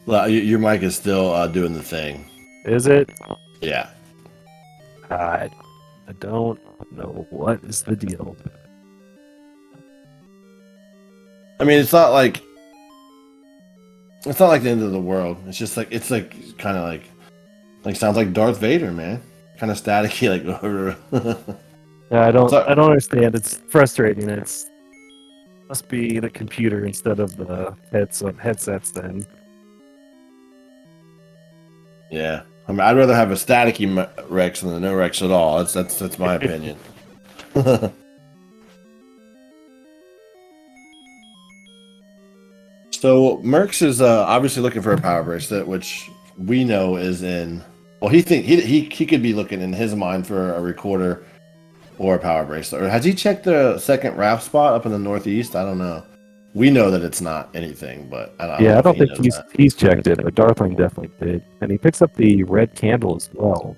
your mic is still doing the thing. Is it? Yeah. I don't know what is the deal. I mean, it's not like the end of the world. It's just like kind of like sounds like Darth Vader, man. Kind of staticky, like. Yeah, I don't understand. It's frustrating. Must be the computer instead of the headsets then. Yeah, I mean, I'd rather have a staticky Rex than a no Rex at all. That's my opinion. So Mercs is obviously looking for a power bracelet, which we know is in. Well, he could be looking in his mind for a recorder or a power bracelet. Or has he checked the second raft spot up in the northeast? I don't know. We know that it's not anything, but I don't think he's checked it, but Darthling definitely did. And he picks up the red candle as well.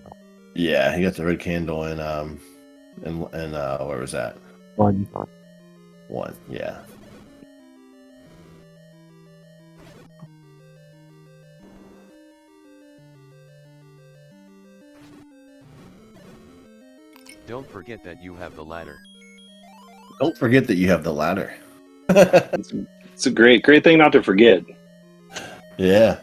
Yeah, he got the red candle in where was that? One, yeah. Don't forget that you have the ladder. Don't forget that you have the ladder. It's a great thing not to forget. Yeah.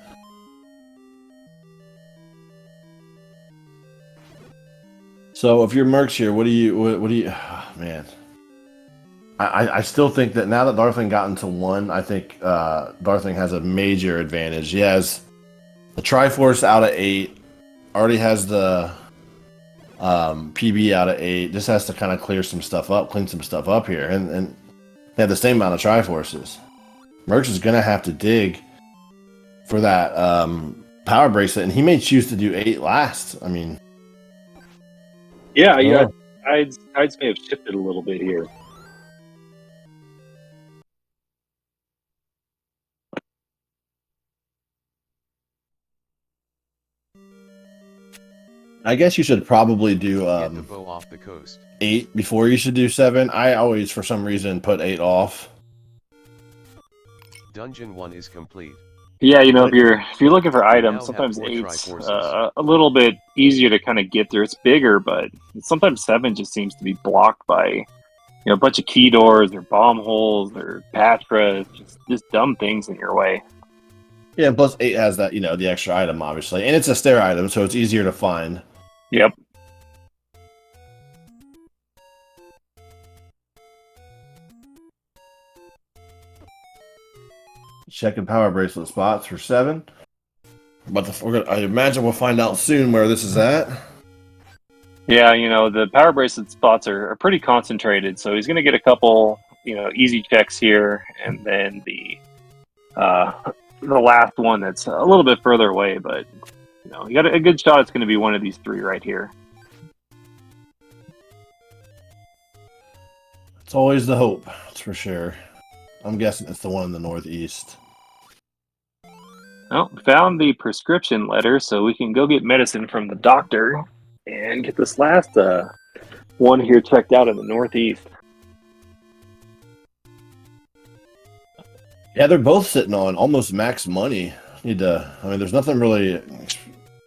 So if you're Mercs here, what do you man? I still think that now that Darthling got into 1, I think Darthling has a major advantage. He has the Triforce out of 8, already has the PB out of 8. Just has to kind of clean some stuff up here, and they have the same amount of Triforces. Mercs is gonna have to dig for that power bracelet, and he may choose to do 8 last. I mean, yeah, Tides may have shifted a little bit here. I guess you should probably do Get the bow off the coast. 8 before you should do 7. I always, for some reason, put 8 off. Dungeon 1 is complete. Yeah, if you're looking for items, now sometimes have more 8's Triforces. a little bit easier to kind of get there. It's bigger, but sometimes 7 just seems to be blocked by a bunch of key doors or bomb holes or Patra, just dumb things in your way. Yeah, and plus 8 has that, the extra item, obviously. And it's a stair item, so it's easier to find. Yep. Checking power bracelet spots for 7. But I imagine we'll find out soon where this is at. Yeah, the power bracelet spots are pretty concentrated, so he's going to get a couple, easy checks here, and then the last one that's a little bit further away, but you got a good shot. It's going to be one of these 3 right here. It's always the hope, that's for sure. I'm guessing it's the one in the northeast. Well, found the prescription letter, so we can go get medicine from the doctor and get this last one here checked out in the northeast. Yeah, they're both sitting on almost max money. There's nothing really,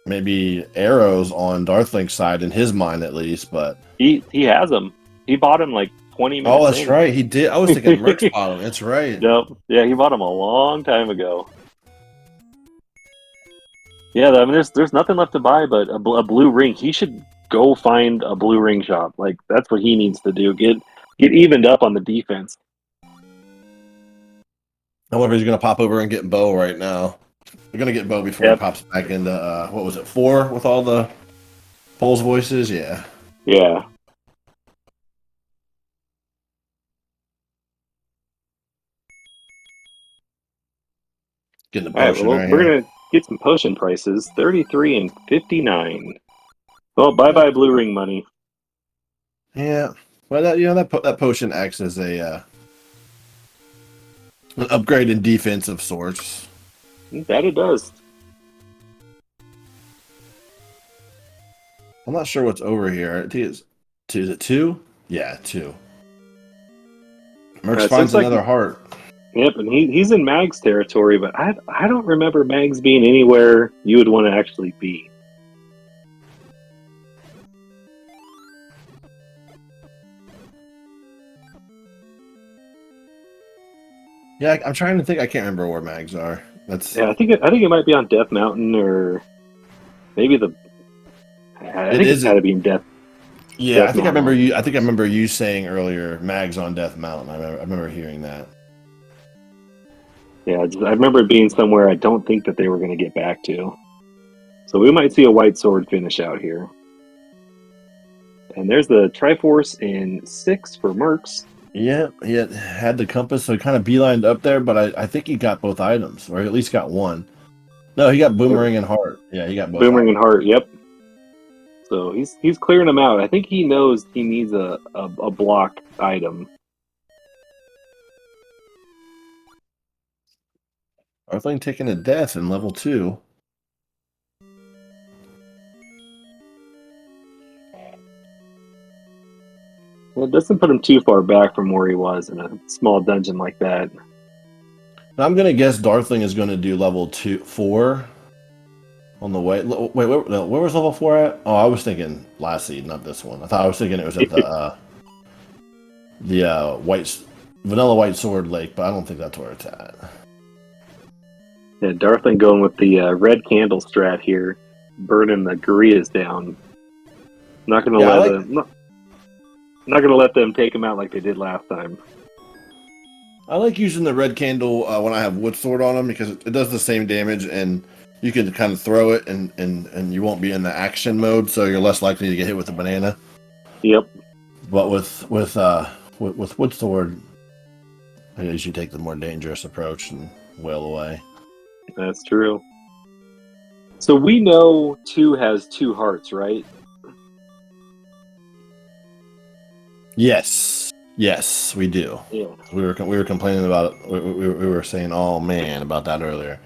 maybe arrows on Darthling's side in his mind at least, but He has them. He bought him like 20 minutes. Oh, that's right. He did. I was thinking Mercs bought him. That's right. Nope. Yeah, he bought them a long time ago. Yeah, I mean, there's nothing left to buy but a blue ring. He should go find a blue ring shop. Like that's what he needs to do. Get evened up on the defense. I wonder if he's going to pop over and get Bo right now. We're going to get Bo before Yep. he pops back into, what was it, 4 with all the Poles voices? Yeah. Yeah. Getting the All right, potion well, right we're here. gonna get some potion prices. 33 and 59. Well, bye blue ring money. Yeah. Well, that potion acts as a an upgrade in defense of sorts. That it does. I'm not sure what's over here. I think it's 2. Is it 2? Yeah, 2. Mercs So finds it's like- another heart. Yep, and he's in Mag's territory, but I don't remember Mag's being anywhere you would want to actually be. Yeah, I'm trying to think. I can't remember where mags are. That's Yeah, I think it might be on Death Mountain or maybe the. I think it's got to be in Death. yeah. I Death think I remember Mountain. you. I think I remember you saying earlier mags on Death Mountain. I remember hearing that. Yeah, I remember it being somewhere I don't think that they were going to get back to. So we might see a white sword finish out here. And there's the Triforce in 6 for Mercs. Yeah, he had the compass, so he kind of beelined up there. But I think he got both items, or at least got one. No, he got boomerang and heart. Yeah, he got both. Boomerang items. and Heart, yep. So he's clearing them out. I think he knows he needs a block item. Darthling taking a death in level 2. Well, it doesn't put him too far back from where he was in a small dungeon like that. Now, I'm gonna guess Darthling is gonna do level 4 on the way. Wait, where was level 4 at? Oh, I was thinking last seed, not this one. I was thinking it was at the vanilla white sword lake, but I don't think that's where it's at. Yeah, Darthling going with the red candle strat here, burning the Gurias down. Not gonna not gonna let them take him out like they did last time. I like using the red candle when I have wood sword on them because it does the same damage, and you can kind of throw it, and you won't be in the action mode, so you're less likely to get hit with the banana. Yep. But with wood sword, I usually take the more dangerous approach and wail away. That's true. So we know 2 has 2 hearts, right? Yes, we do. Yeah. We were complaining about it. We were saying, "Oh man," about that earlier.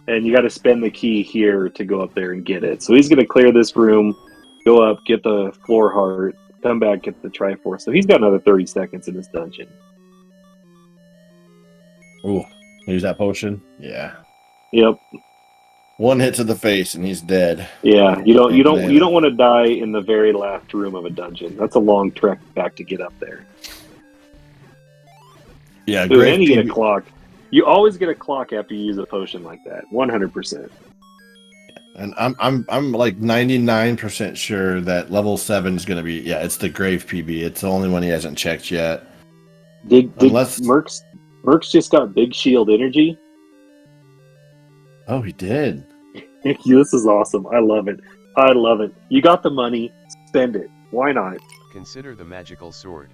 And you got to spend the key here to go up there and get it. So he's going to clear this room, go up, get the floor heart, come back, get the Triforce. So he's got another 30 seconds in this dungeon. Ooh, use that potion. Yeah, Yep. one hit to the face and he's dead. Yeah. You don't Banana. want to die in the very last room of a dungeon. That's a long trek back to get up there. Yeah, Dude, great. and you get a clock. You always get a clock after you use a potion like that. 100%. And I'm like 99% sure that level 7 is going to be it's the Grave PB. It's the only one he hasn't checked yet. Did Unless- Mercs just got big shield energy? Oh, he did. This is awesome. I love it. I love it. You got the money, spend it. Why not? Consider the magical sword.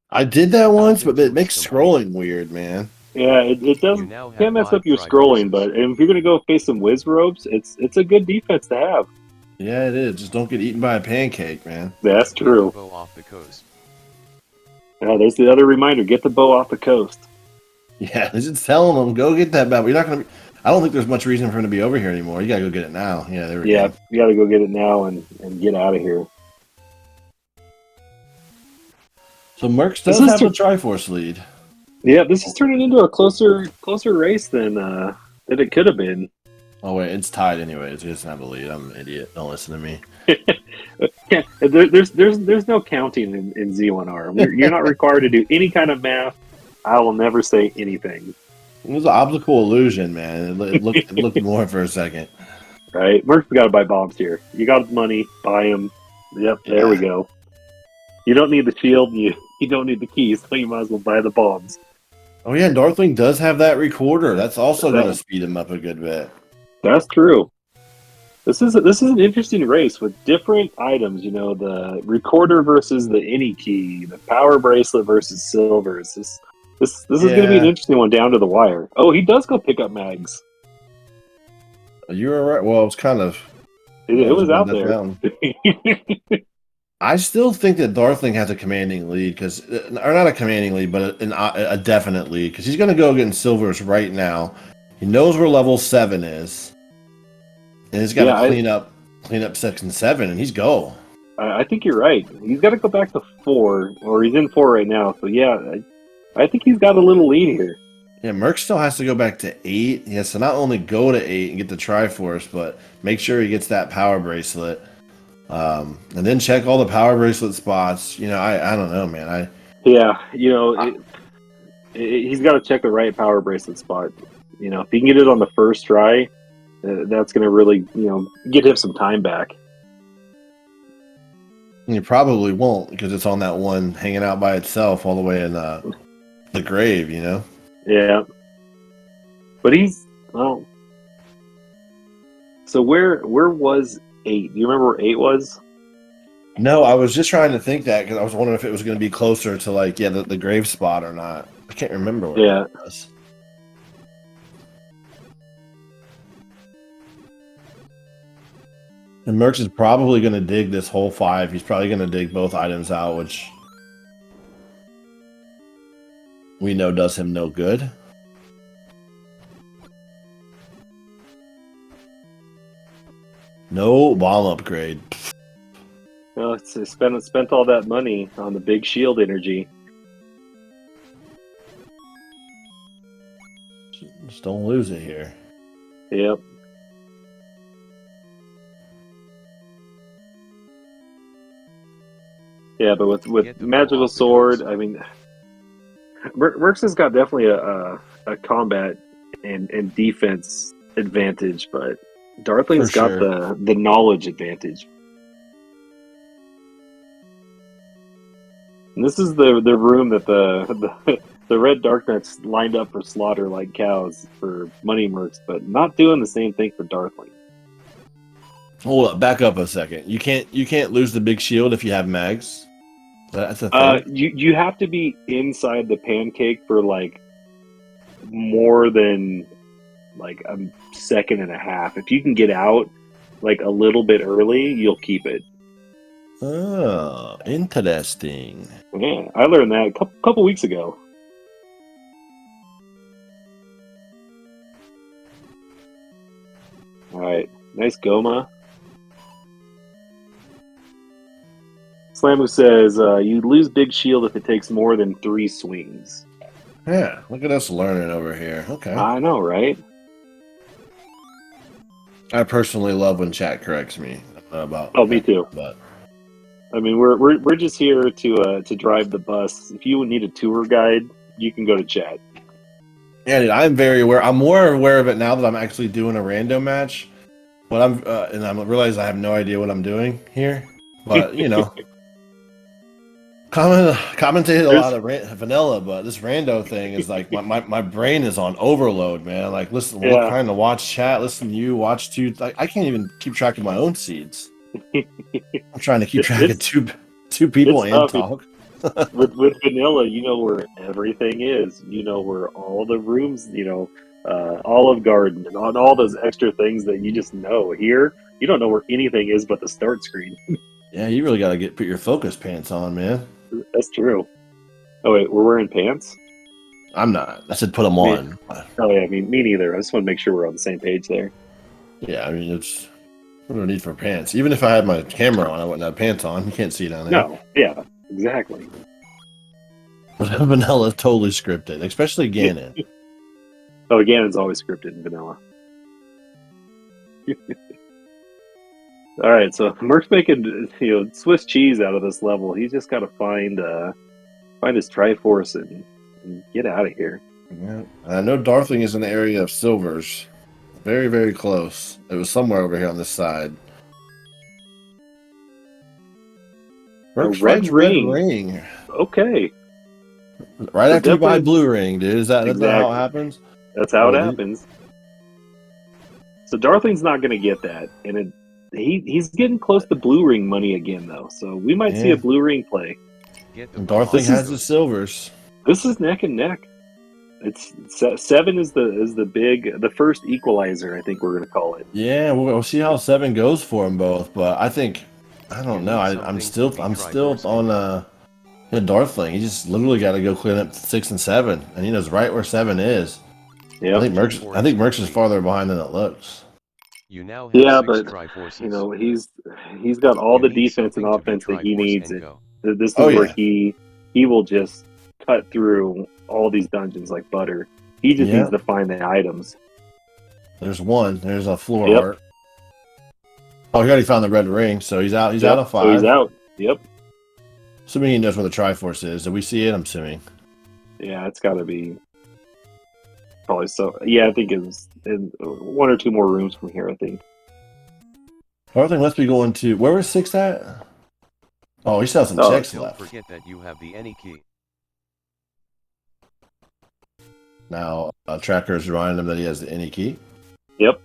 I did that once, but it makes scrolling weird, man. Yeah, it You doesn't now have can't mess 5 up your Triforces. scrolling, but if you're gonna go face some whiz robes, it's a good defense to have. Yeah, it is. Just don't get eaten by a pancake, man. That's Get the true. bow off the coast. There's the other reminder: get the bow off the coast. Yeah, they're just telling them, go get that bat. You're not going to be... I don't think there's much reason for him to be over here anymore. You got to go get it now. Yeah, there we Yeah, go. you got to go get it now and get out of here. So Mercs This does is have to- the Triforce lead. Yeah, this is turning into a closer race than it could have been. Oh, wait, it's tied anyways. He doesn't have the lead. I'm an idiot. Don't listen to me. Yeah, there's no counting in Z1R. You're not required to do any kind of math. I will never say anything. It was an optical illusion, man. It looked more for a second. Right? Merc's got to buy bombs here. You got money, buy them. Yep, there we go. You don't need the shield, you don't need the keys, so you might as well buy the bombs. Oh yeah, Darthling does have that recorder. That's also going to speed him up a good bit. That's true. This is an interesting race with different items. You know, the recorder versus the any key, the power bracelet versus silvers. This is going to be an interesting one down to the wire. Oh, he does go pick up mags. You were right. Well, it was kind of. It was out there. I still think that Darthling has a commanding lead, or not a commanding lead, but a definite lead, because he's going to go getting silvers right now. He knows where level 7 is, and he's got to clean up 6 and 7, and he's go. I think you're right. He's got to go back to 4, or he's in 4 right now. So yeah, I think he's got a little lead here. Yeah, Merc still has to go back to 8. He has to not only go to 8 and get the Triforce, but make sure he gets that power bracelet. And then check all the power bracelet spots. You know, I don't know, man. He's got to check the right power bracelet spot. You know, if he can get it on the first try, that's going to really, get him some time back. And you probably won't, because it's on that one hanging out by itself all the way in the grave, you know? Yeah. But so where was 8? Do you remember where 8 was? No, I was just trying to think that, because I was wondering if it was going to be closer to, the grave spot or not. I can't remember where it was. And Mercs is probably going to dig this whole 5. He's probably going to dig both items out, which we know does him no good. No bomb upgrade. No, it's spent all that money on the big shield energy. Just don't lose it here. Yep. Yeah, but with magical sword, I mean, Mercs has got definitely a combat and defense advantage, but Darthling's got the knowledge advantage. And this is the room that the red Darknuts lined up for slaughter like cows for money mercs, but not doing the same thing for Darthling. Hold up, back up a second. You can't lose the big shield if you have mags. That's a thing. You have to be inside the pancake for more than a second and a half. If you can get out a little bit early, you'll keep it. Oh, interesting. Yeah, I learned that a couple weeks ago. All right, nice Goma. Slamu says, you lose big shield if it takes more than 3 swings. Yeah, look at us learning over here. Okay. I know, right? I personally love when chat corrects me about. Oh, me too. But I mean, we're just here to drive the bus. If you need a tour guide, you can go to chat. Yeah, dude, I'm very aware. I'm more aware of it now that I'm actually doing a random match. But I realize I have no idea what I'm doing here. But commentated a lot of vanilla, but this rando thing is my brain is on overload, man. Listen, what kind to watch chat, listen to you, watch two. I can't even keep track of my own seeds. I'm trying to keep track of two people and talk. with vanilla, you know where everything is. You know where all the rooms, Olive Garden and on all those extra things that you just know. Here, you don't know where anything is but the start screen. Yeah, you really got to put your focus pants on, man. That's true. Oh wait, we're wearing pants? I'm not. I said put them on. Oh yeah, me neither. I just want to make sure we're on the same page there. Yeah, I mean it's no need for pants. Even if I had my camera on, I wouldn't have pants on. You can't see down there. No, yeah, exactly. Vanilla is totally scripted, especially Ganon. Oh, Ganon's always scripted in vanilla. All right, so Merc's making Swiss cheese out of this level. He's just got to find his Triforce and get out of here. Yeah, I know Darthling is in the area of silvers, Very, very close. It was somewhere over here on this side. Mercs red finds ring. red ring. Okay. Right So after you buy definitely- blue ring, dude. Is that how it Exactly. happens? That's how Oh, it dude. happens. So Darthling's not going to get that, and he's getting close to blue ring money again, though. So we might see Yeah. a blue ring play. Get the And ball. Darthling has the silvers. This is neck and neck. It's 7 is the first equalizer. I think we're going to call it. Yeah, we'll see how 7 goes for them both. But I think I You don't know. need I'm something still to be Triforce on Darthling. He just literally got to go clean up 6 and 7, and he knows right where 7 is. Yeah. I think Mercs is farther behind than it looks. You now have Yeah, 6 but Triforces. you know he's got all You the need defense and something to be offense that he Triforce needs. and And go. this is Oh, where yeah. he will just cut through all these dungeons like butter. He just Yeah. needs to find the items. There's one. There's a floor Yep. art. Oh, he already found the red ring, so he's out. He's Yep, out of 5. So he's out. Yep. Assuming he knows where the Triforce is. Did we see it? I'm assuming. Yeah, it's got to be probably so. Yeah, I think it's in 1 or 2 more rooms from here. I think. Darthling must be going to. Where was 6 at? Oh, he still has some Oh, checks Don't left. forget that you have the any key. Now, Tracker's reminding him that he has the any key. Yep.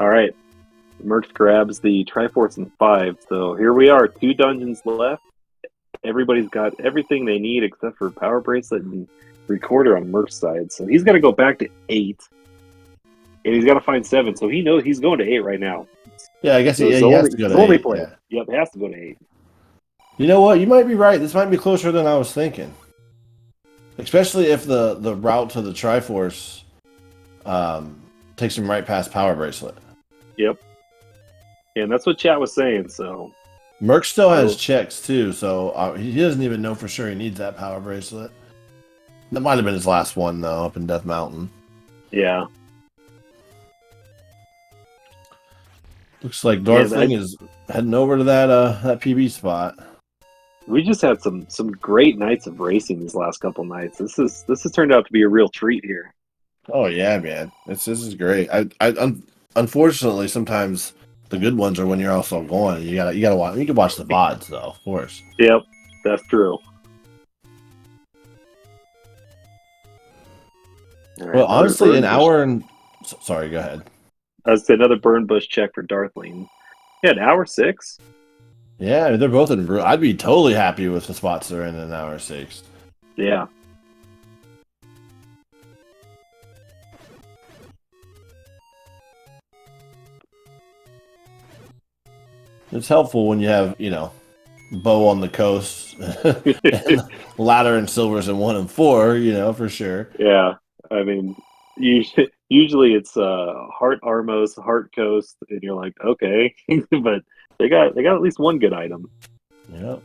All right. Mercs grabs the Triforce in 5. So here we are. 2 dungeons left. Everybody's got everything they need except for Power Bracelet and Recorder on Merc's side. So he's got to go back to 8. And he's got to find 7. So he knows he's going to 8 right now. Yeah, I guess So he it's has only- to go it's to only 8. play. Yeah. Yep, has to go to 8. You know what? You might be right. This might be closer than I was thinking. Especially if the route to the Triforce takes him right past Power Bracelet. Yep. And that's what chat was saying. So Merc still has Oh. checks too, so he doesn't even know for sure he needs that Power Bracelet. That might have been his last one though, up in Death Mountain. yeah. Looks like Darthling is heading over to that PB spot. We just had some great nights of racing these last couple nights. This has turned out to be a real treat here. Oh yeah, man, this is great. Unfortunately, sometimes the good ones are when you're also going. You gotta watch. You can watch the VODs though, of course. Yep, that's true. All right, Well, another honestly, burn an bush- hour and sorry, go ahead. I was saying another burn bush check for Darthling. Yeah, an hour 6. Yeah, I mean, they're both in. I'd be totally happy with the spots they're in an hour 6. Yeah. It's helpful when you have, bow on the coast, and ladder and silvers in 1 and 4, for sure. Yeah. I mean, usually it's Heart Armos, Heart Coast, and you're like, okay, but they got at least one good item. Yep.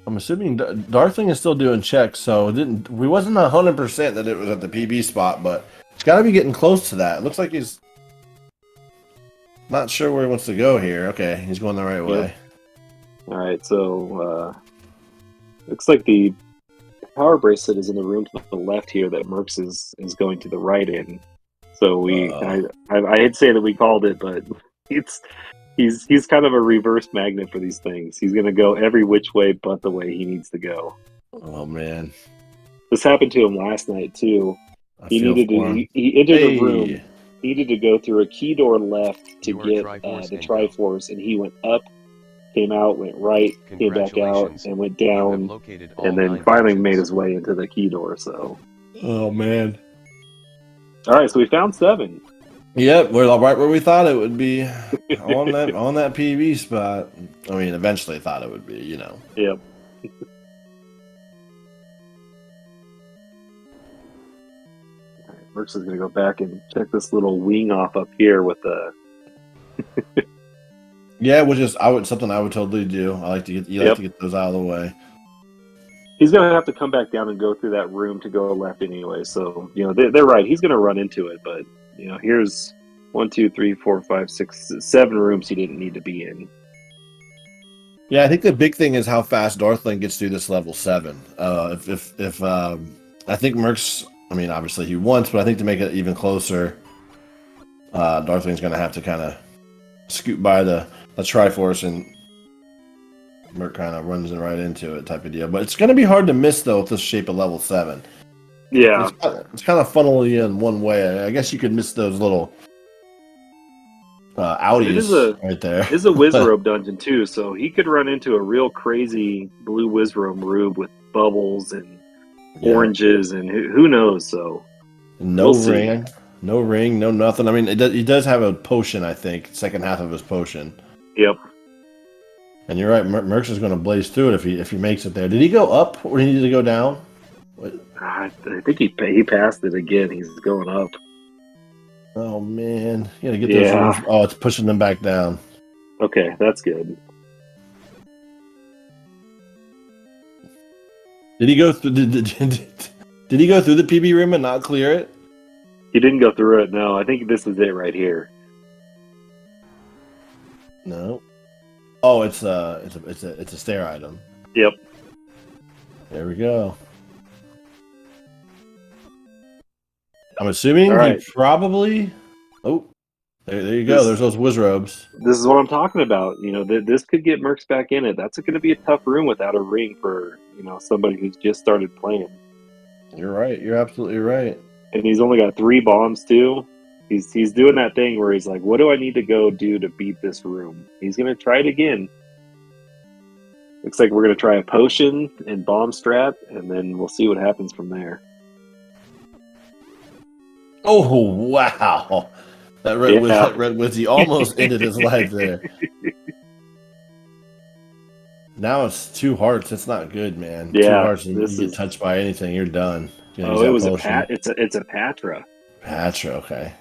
I'm assuming Darthling is still doing checks, so we wasn't 100% that it was at the PB spot, but it's got to be getting close to that. It looks like he's not sure where he wants to go here. Okay, he's going the right way. All right, so looks like the Power Bracelet is in the room to the left here that Mercs is going to the right in. So I hate to say that we called it, but he's kind of a reverse magnet for these things. He's going to go every which way but the way he needs to go. Oh man, This happened to him last night too. He entered a room. He needed to go through a key door left to You are get Triforce the and go. Triforce, and he went up, came out, went right, came back out, Congratulations. and went You have down, located all and then 9 finally dungeons. made his way into the key door. So, Oh man. all right, so we found 7. Yep, we're right where we thought it would be on that PB spot. I mean, eventually thought it would be, Yep. Mercs is going to go back and check this little wing off up here with the. Yeah, which is something I would totally do. I like to get like to get those out of the way. He's going to have to come back down and go through that room to go left anyway. So they're right. He's going to run into it, but here's 1, 2, 3, 4, 5, 6, 7 rooms he didn't need to be in. Yeah, I think the big thing is how fast Darthling gets through this level 7. If I think Mercs I mean, obviously he wants, but I think to make it even closer, Darthling's going to have to kind of scoot by the Triforce, and Merc kind of runs right into it type of deal. But it's going to be hard to miss, though, with this shape of level 7. Yeah. It's kind of funneling in one way. I guess you could miss those little outies right there. It is a Wizrobe dungeon, too, so he could run into a real crazy blue Wizrobe rube with bubbles and oranges, and who knows, so... No ring, no nothing. I mean, he does have a potion, I think, second half of his potion. Yep. And you're right, Mercs is going to blaze through it if he makes it there. Did he go up, or did he need to go down? I think he passed it again. He's going up. Oh, man. You got to get those rooms. Oh, it's pushing them back down. Okay, that's good. Did he go through? Did he go through the PB room and not clear it? He didn't go through it. No, I think this is it right here. No. Oh, it's a stair item. Yep. There we go. I'm assuming he probably. Oh, there you go. There's those Wizrobes. This is what I'm talking about. You know, this could get Mercs back in it. That's going to be a tough room without a ring for somebody who's just started playing. You're right. You're absolutely right. And he's only got 3 bombs too. He's doing that thing where he's like, "What do I need to go do to beat this room?" He's going to try it again. Looks like we're going to try a potion and bomb strat, and then we'll see what happens from there. Oh, wow. That red Wizzy almost ended his life there. Now it's 2 hearts. It's not good, man. Yeah, 2 hearts, and you get touched by anything, you're done. Oh, it was it's a Patra. Patra, okay.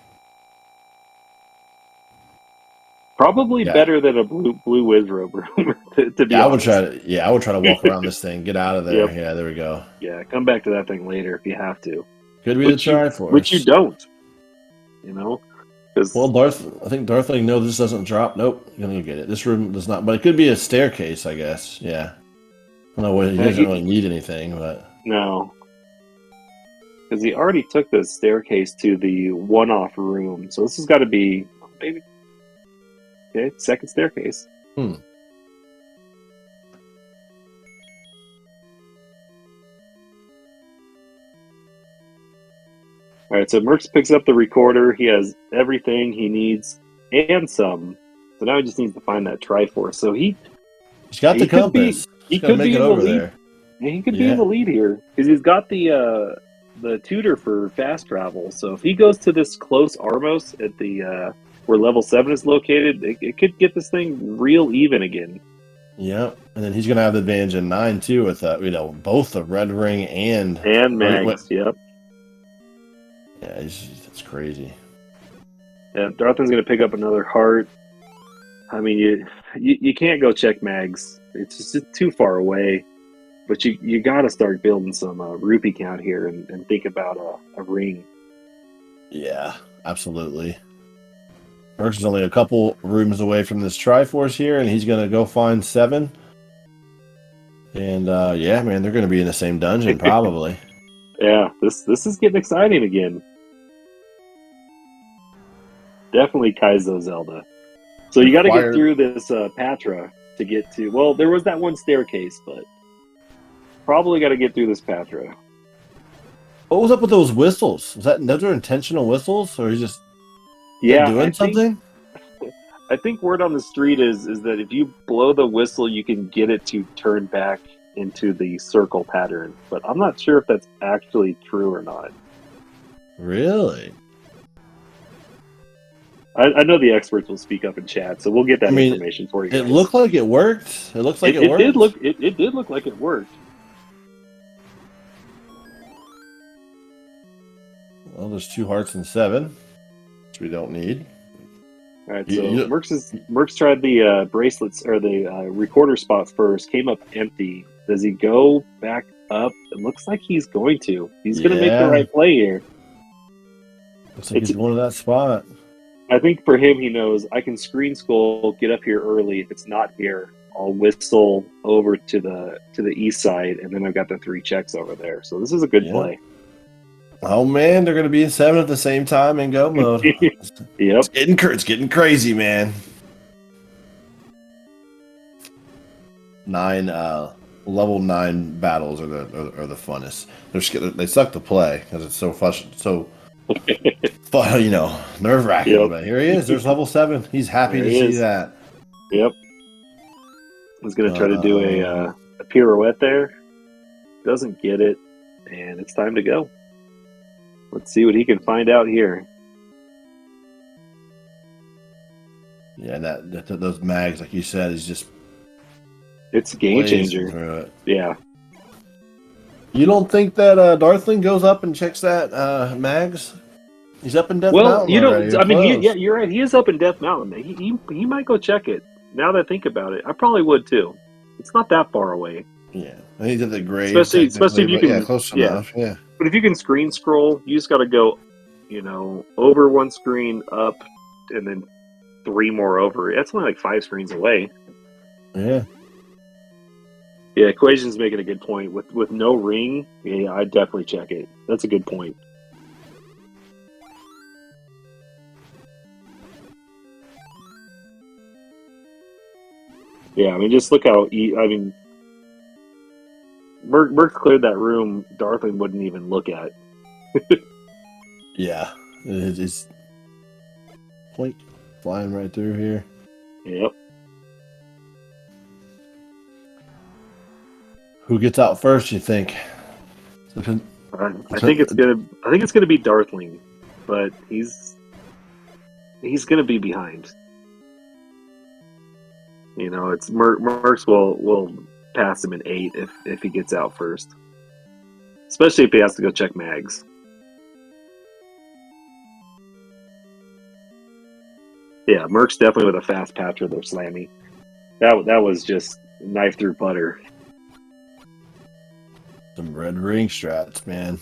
Probably better than a blue Wizrobe room, to be honest. I would try to walk around this thing, get out of there. Yep. Yeah, there we go. Yeah, come back to that thing later if you have to. Could be the Triforce. Which you don't. Well, I think Darthling knows this doesn't drop. Nope, you're gonna get it. This room does not, but it could be a staircase, I guess. Yeah. I don't know what he doesn't really need anything, but no. Because he already took the staircase to the one-off room, so this has got to be maybe second staircase. All right, so Mercs picks up the recorder. He has everything he needs and some. So now he just needs to find that Triforce. So he's got the compass. He could be in the lead. Yeah, he could be in the lead here because he's got the tutor for fast travel. So if he goes to this close Armos at the where level 7 is located, it could get this thing real even again. Yep, and then he's gonna have the advantage in 9 too with both the red ring and mags. Yep. Yeah, it's crazy. Yeah, Darthling's gonna pick up another heart. I mean, you can't go check mags. It's just too far away. But you got to start building some rupee count here and think about a ring. Yeah, absolutely. Mercs is only a couple rooms away from this Triforce here, and he's going to go find 7. And, yeah, man, they're going to be in the same dungeon, probably. Yeah, this is getting exciting again. Definitely Kaizo Zelda. So you got to get through this Patra to get to... Well, there was that one staircase, but... Probably got to get through this Patra. What was up with those whistles? Those are intentional whistles, or is just doing something? I think word on the street is that if you blow the whistle, you can get it to turn back into the circle pattern. But I'm not sure if that's actually true or not. Really? I know the experts will speak up in chat, so we'll get that information for you guys. It looked like it worked. It looks like it worked. It did look like it worked. Well, there's 2 hearts and 7, which we don't need. All right, so Mercs tried the bracelets or the recorder spot first. Came up empty. Does he go back up? It looks like he's going to. He's going to make the right play here. Looks like he's going to that spot. I think for him, he knows I can screen skull, get up here early. If it's not here, I'll whistle over to the east side, and then I've got the 3 checks over there. So this is a good play. Oh man, they're gonna be in 7 at the same time in go mode. Yep. It's getting crazy, man. 9 level 9 battles are the funnest. They suck to play because it's so nerve wracking. Yep. But here he is. There's level 7. He's happy There to he see is. that. Yep. He's gonna try to do a pirouette there. Doesn't get it, and it's time to go. Let's see what he can find out here. Yeah, those mags, like you said, is just It's a game blazing changer. through it. Yeah. You don't think that Darthling goes up and checks that mags? He's up in Death Mountain already. I mean, you're right. He is up in Death Mountain. He might go check it. Now that I think about it, I probably would too. It's not that far away. Yeah, and he's at the grave. Especially if you can. Close yeah. enough. Yeah. But if you can screen scroll, you just got to go, over one screen, up, and then 3 more over. That's only like 5 screens away. Yeah. Yeah, Equation's making a good point. With no ring, yeah, I'd definitely check it. That's a good point. Yeah, I mean, just look how... Merc cleared that room Darthling wouldn't even look at. Yeah. It's point flying right through here. Yep. Who gets out first, you think? I think it's gonna be Darthling, but he's gonna be behind. It's Mercs will pass him in 8 if he gets out first, especially if he has to go check mags. Yeah, Mercs definitely with a fast patcher there, Slammy. That was just knife through butter. Some red ring strats, man.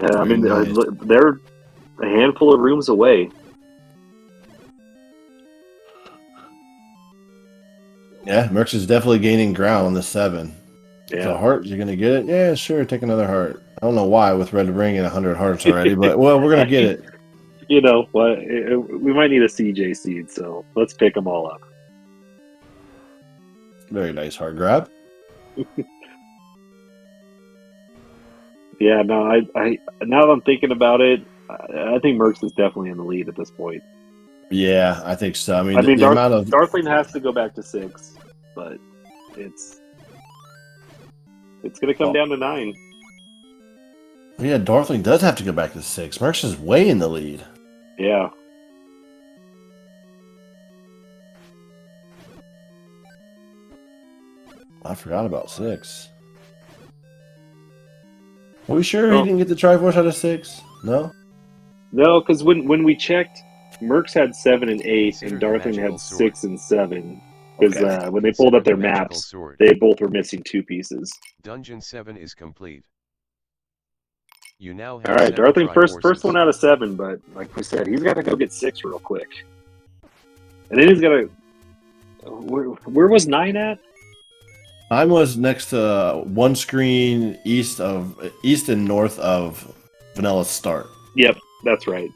Yeah, I mean, Nice. they're a handful of rooms away. Yeah, Mercs is definitely gaining ground on the 7. Yeah. So heart, you're gonna get it? Yeah, sure. Take another heart. I don't know why with red ring and 100 hearts already, but well, we're gonna get it. You know what? We might need a CJ seed, so let's pick them all up. Very nice heart grab. Yeah, no, I now that I'm thinking about it, I think Mercs is definitely in the lead at this point. Yeah, I think so. I mean, the Darth, amount of Darthling has to go back to 6, but it's going to come down to 9. yeah, Darthling does have to go back to 6. Mercs is way in the lead. Yeah. I forgot about 6. Are we sure he didn't get the Triforce out of 6? No? No, because when we checked, Mercs had 7 and 8, Consider and the Darthling magical had sword. 6 and 7. Because Okay. when they pulled up their Consider the magical maps, sword. they both were missing 2 pieces. Dungeon 7 is complete. You now have All right, 7 Darthling first Triforces. one out of 7, but like we said, he's got to go get 6 real quick. And then he's got to... Where was 9 at? Mine was next to one screen east and north of Vanilla's start. Yep, that's right.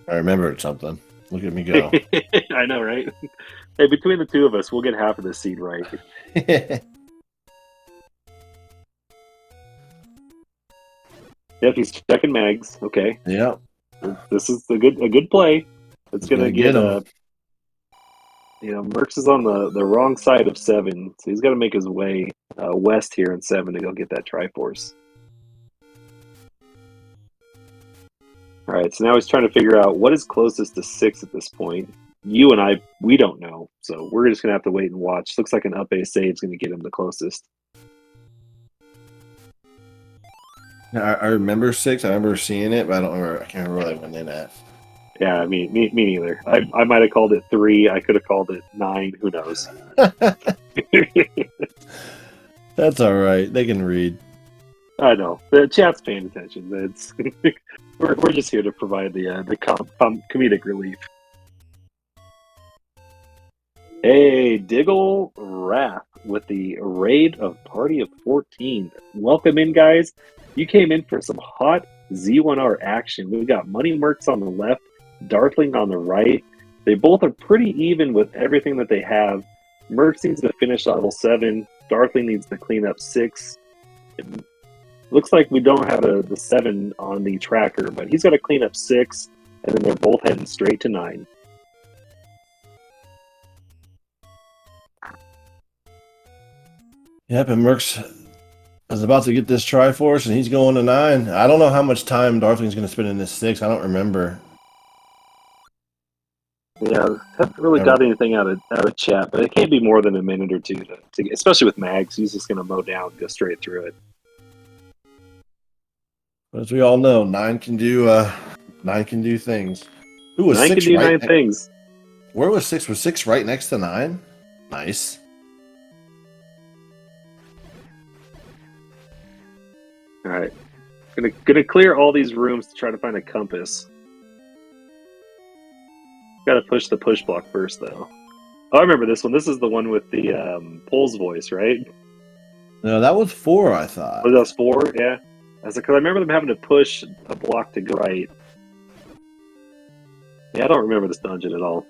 I remembered something. Look at me go. I know, right? Hey, between the two of us, we'll get half of this seed right. Yep, he's checking mags. Okay, Yep. this is a good play. It's gonna Gonna get get him. Mercs is on the wrong side of 7, so he's got to make his way west here in 7 to go get that Triforce. All right, so now he's trying to figure out what is closest to 6 at this point. You and I, we don't know, so we're just gonna have to wait and watch. Looks like an up A save is gonna get him the closest. I remember 6. I remember seeing it, but I don't remember. I can't remember where they went in at. Yeah, I mean, me neither. I might have called it 3. I could have called it 9. Who knows? That's all right. They can read. I know the chat's paying attention. It's we're just here to provide the comedic relief. Hey, Diggle Wrath with the raid of Party of 14. Welcome in, guys. You came in for some hot Z1R action. We've got moneymerks on the left, darthling on the right. They both are pretty even with everything that they have. Mercs needs to finish level 7. Darthling needs to clean up 6. It looks like we don't have the 7 on the tracker, but he's got to clean up 6, and then they're both heading straight to 9. Yep, and Merckx is about to get this Triforce, and he's going to 9. I don't know how much time Darthling's going to spend in this 6. I don't remember. Yeah, haven't really got anything out of chat, but it can't be more than a minute or two, to especially with Mags. He's just going to mow down and go straight through it. But as we all know, 9 can do things. Who was 9 6 can do right 9 things. Where was 6? Was 6 right next to 9? Nice. All right, gonna clear all these rooms to try to find a compass. Got to push the push block first, though. Oh, I remember this one. This is the one with the Pole's voice, right? No, that was 4, I thought. Oh, that was 4? Yeah. Because I remember them having to push a block to go right. Yeah, I don't remember this dungeon at all.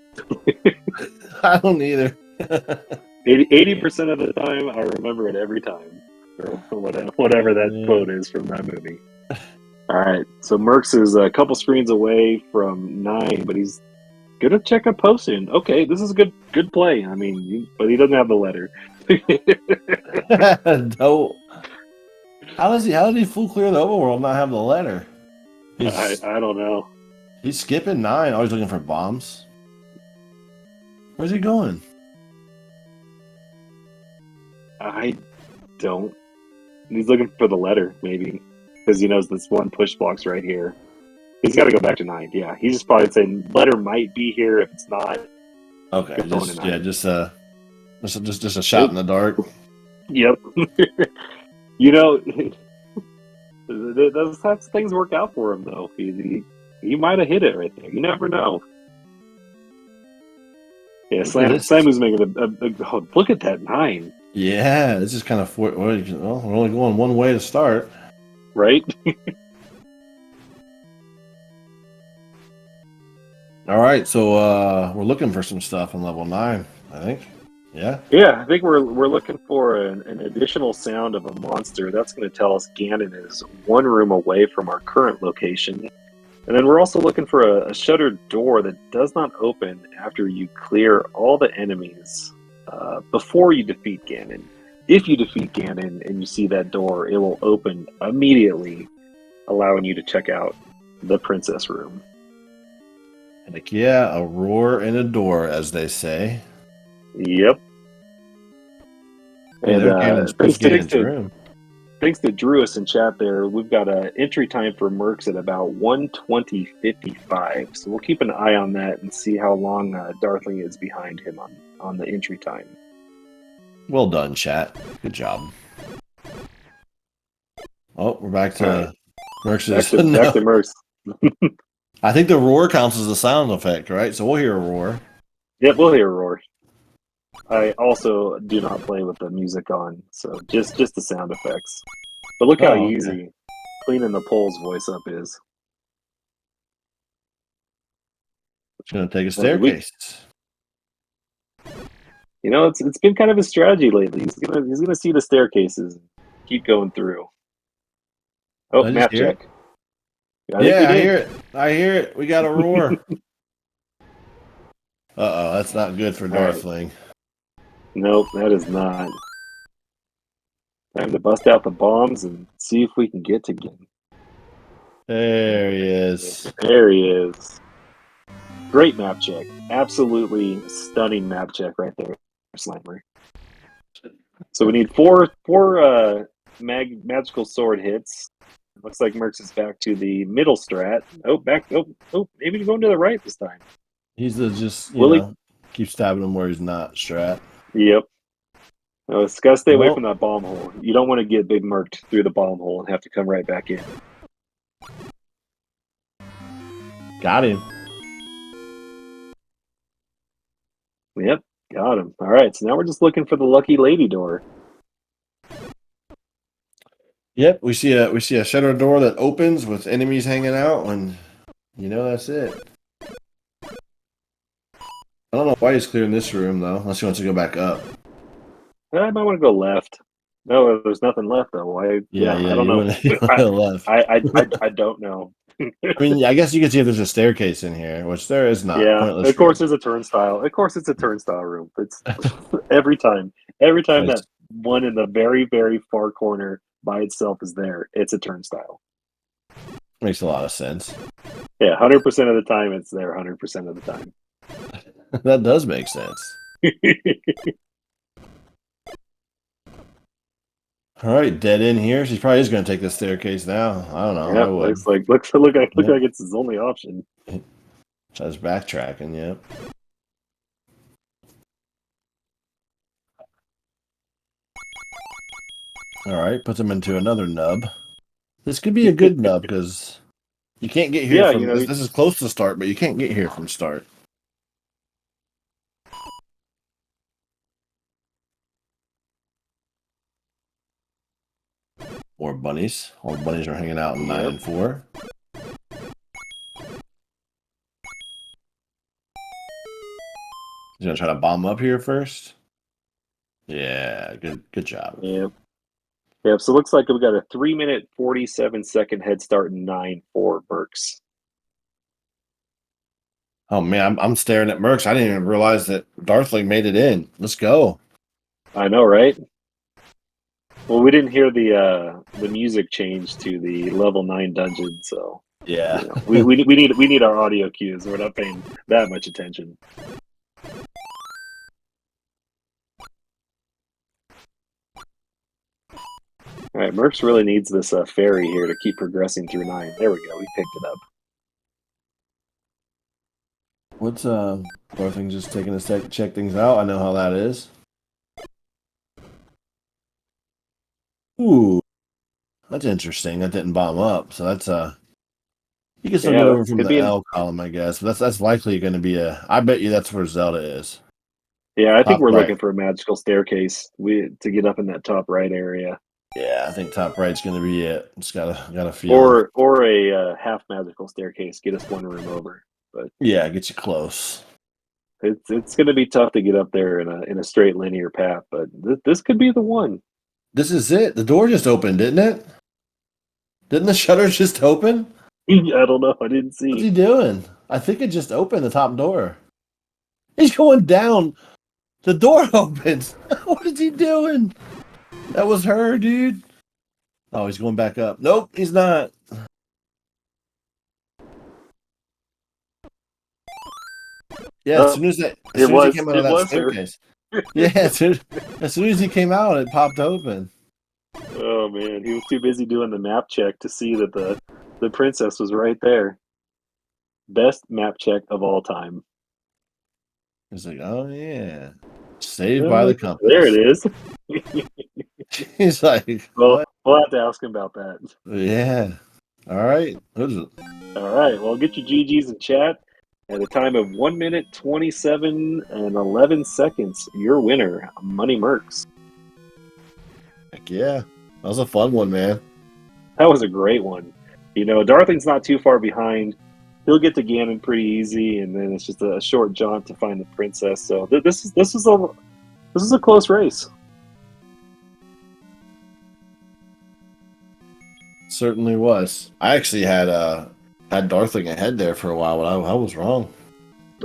I don't either. 80% of the time, I remember it every time. Or whatever that quote is from that movie. All right, so Mercs is a couple screens away from 9, but he's gonna check a potion. Okay, this is a good play. I mean, but he doesn't have the letter. No. How did he full clear the overworld and not have the letter? I don't know. He's skipping 9. Always looking for bombs. Where's he going? I don't. He's looking for the letter, maybe, because he knows this one push block's right here. He's got to go back to 9. Yeah, he's just probably saying letter might be here. If it's not, okay, just a shot in the dark. Yep. You know, those types of things work out for him, though. He might have hit it right there. You never know. Yeah, Samu's making oh, look at that 9. Yeah, this is kind of well, we're only going one way to start, right? All right, so we're looking for some stuff on level 9, I think. Yeah. Yeah, I think we're looking for an additional sound of a monster. That's going to tell us Ganon is 1 room away from our current location. And then we're also looking for a shuttered door that does not open after you clear all the enemies before you defeat Ganon. If you defeat Ganon and you see that door, it will open immediately, allowing you to check out the princess room. Like, yeah, a roar and a door, as they say. Yep. And thanks to Drewis in chat there, we've got an entry time for Mercs at about 1:20:55. So we'll keep an eye on that and see how long Darthling is behind him on the entry time. Well done, chat. Good job. Oh, we're back to Mercs. Back to Mercs. I think the roar counts as a sound effect, right? So we'll hear a roar. Yep, we'll hear a roar. I also do not play with the music on, so just the sound effects. But look how easy cleaning the Pole's voice up is. It's going to take a staircase. You know, it's been kind of a strategy lately. He's gonna see the staircases and keep going through. Oh, map check. I hear it. I hear it. We got a roar. Uh-oh, that's not good for Darthling. Nope, that is not. Time to bust out the bombs and see if we can get to Ganon. There he is. There he is. Great map check. Absolutely stunning map check right there, Slammer. So we need four magical sword hits. Looks like Mercs is back to the middle strat. Maybe he's going to the right this time. He's just keep stabbing him where he's not strat. Yep. No, it's got to stay away from that bomb hole. You don't want to get big merked through the bomb hole and have to come right back in. Got him. Yep. Got him. All right, so now we're just looking for the lucky lady door. Yep, we see a shutter door that opens with enemies hanging out, and that's it. I don't know why he's clearing this room though, unless he wants to go back up. I might want to go left. No, there's nothing left though. Why? Yeah, I don't you know. went left. I don't know. I mean, I guess you could see if there's a staircase in here, which there is not. Yeah, Pointless of course room. it's a turnstile. Of course it's a turnstile room. It's every time. Every time Nice. that one in the very, very far corner by itself is there, it's a turnstile. Makes a lot of sense. Yeah, 100% of the time it's there. 100% of the time. That does make sense. All right, dead end here. She probably is going to take the staircase now. I don't know. Yeah, I would. looks like it's his only option. Tries backtracking. Yep. All right, puts him into another nub. This could be a good nub because you can't get here Yeah, from this is close to start, but you can't get here from start. More bunnies. All the bunnies are hanging out in 9 and 4. He's gonna try to bomb up here first. Yeah, good job. Yeah. Yeah, so it looks like we got a 3-minute 47-second head start in 9 for Mercs. Oh man, I'm staring at Mercs. I didn't even realize that Darthling made it in. Let's go. I know, right? Well, we didn't hear the music change to the level 9 dungeon, so Yeah. we need our audio cues. We're not paying that much attention. All right, Mercs really needs this ferry here to keep progressing through 9. There we go. We picked it up. What's Darthling just taking a sec to check things out? I know how that is. Ooh, that's interesting. That didn't bomb up, so that's you can still get over from the L column, I guess. But that's likely going to be I bet you that's where Zelda is. Yeah, I think we're right. looking for a magical staircase to get up in that top right area. Yeah, I think top right's going to be it. It's got a feel. Or a half magical staircase, get us one room over. But yeah, get you close. It's going to be tough to get up there in a straight linear path, but this could be the one. This is it. The door just opened, didn't it? Didn't the shutters just open? I don't know. I didn't see. What's he doing? I think it just opened the top door. He's going down. The door opens. What is he doing? That was her, dude. Oh, he's going back up. Nope, he's not. Yeah, as soon as he came out of that staircase. Yeah, as soon as he came out, it popped open. Oh man, he was too busy doing the map check to see that the princess was right there. Best map check of all time. He's like, oh yeah, saved by the compass. There it is. He's like, well, we'll have to ask him about that. Yeah. All right. All right. Well, get your GGs in chat. At a time of 1 minute, 27 and 11 seconds, your winner, Money Merks. Heck yeah. That was a fun one, man. That was a great one. Darthling's not too far behind. He'll get to Ganon pretty easy, and then it's just a short jaunt to find the princess. So this is a close race. Certainly was. I actually had Darthling ahead there for a while, but I was wrong.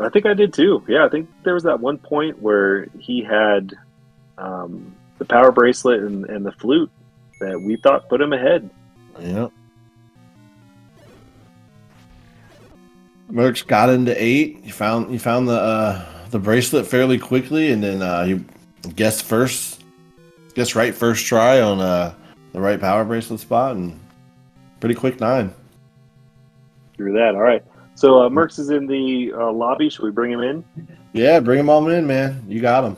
I think I did too. Yeah, I think there was that one point where he had the power bracelet and the flute that we thought put him ahead. Yeah. Merch got into 8. He found the bracelet fairly quickly, and then he guessed right first try on the right power bracelet spot, and pretty quick 9. Through that, all right. So Merks is in the lobby. Should we bring him in? Yeah, bring him on in, man. You got him.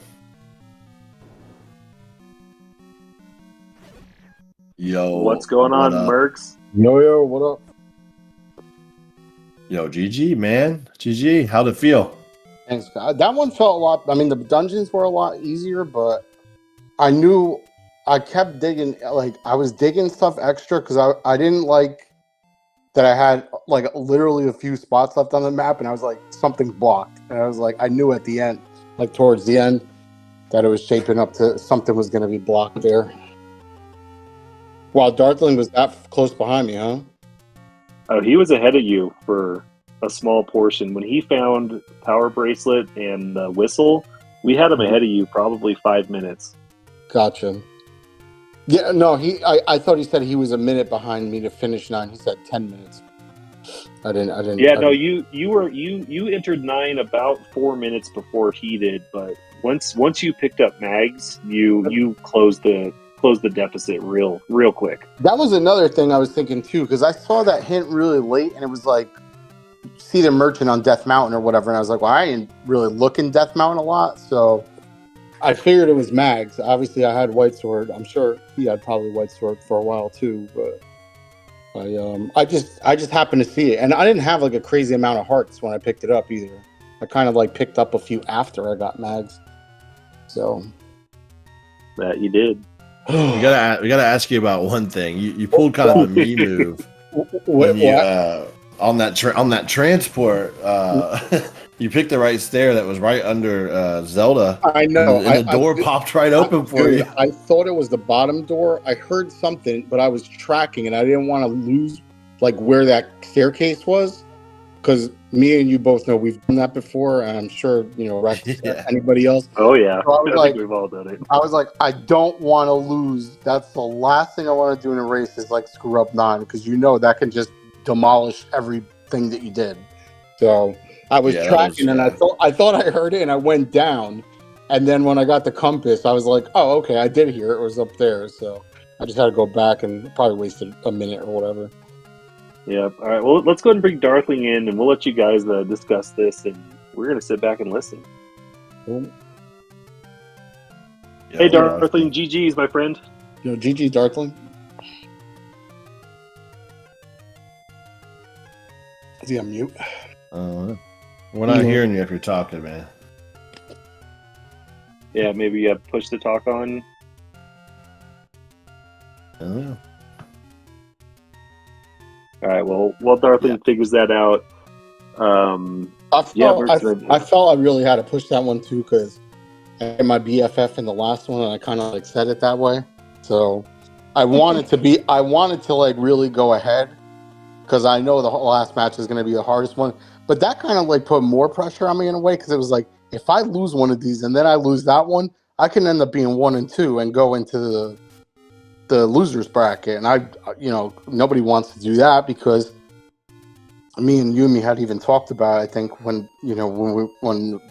Yo, what's going on, Merks? Yo, what up? Yo, GG, man. GG. How'd it feel? Thanks. That one felt a lot. I mean, the dungeons were a lot easier, but I knew I kept digging. Like I was digging stuff extra because I didn't like that I had like literally a few spots left on the map, and I was like something's blocked, and I was like I knew at the end, like towards the end, that it was shaping up to something was going to be blocked there. Wow, Darthling was that close behind me, huh? Oh, he was ahead of you for a small portion. When he found Power Bracelet and Whistle, we had him ahead of you probably 5 minutes. Gotcha. Yeah, no, I thought he said he was a minute behind me to finish 9. He said 10 minutes. I didn't. Yeah, no, you entered 9 about 4 minutes before he did, but once you picked up mags, you closed the deficit real quick. That was another thing I was thinking too, because I saw that hint really late, and it was like, see the merchant on Death Mountain or whatever, and I was like, well, I ain't really looking Death Mountain a lot, so I figured it was mags. Obviously, I had White Sword. I'm sure he had probably White Sword for a while too, but I just happened to see it, and I didn't have like a crazy amount of hearts when I picked it up either. I kind of like picked up a few after I got mags, so that you did. We gotta ask you about one thing. You pulled kind of a me move when you, on that transport. You picked the right stair that was right under Zelda. I know, and the door popped right open for you. I thought it was the bottom door. I heard something, but I was tracking, and I didn't want to lose like where that staircase was, because me and you both know we've done that before, and I'm sure Rex, anybody else. Oh yeah, so I think we've all done it. I was like, I don't want to lose. That's the last thing I want to do in a race is like screw up 9, because that can just demolish everything that you did. So I was tracking, and I thought I heard it, and I went down, and then when I got the compass, I was like, oh, okay, I did hear it. It was up there, so I just had to go back and probably wasted a minute or whatever. Yeah. All right. Well, let's go ahead and bring Darthling in, and we'll let you guys discuss this, and we're gonna sit back and listen. Cool. Hey, Darthling, GG's, my friend. GG, Darthling. Is he on mute? We're not hearing you if you're talking, man. Yeah, maybe push the talk on. I don't know. All right. Well, while Darthling figures that out, I felt I really had to push that one too, because I had my BFF in the last one, and I kind of like said it that way. So I wanted to like really go ahead, because I know the last match is going to be the hardest one. But that kind of like put more pressure on me in a way, because it was like, if I lose one of these and then I lose that one, I can end up being 1 and 2 and go into the losers bracket. And nobody wants to do that, because me and Yumi had even talked about it, I think, when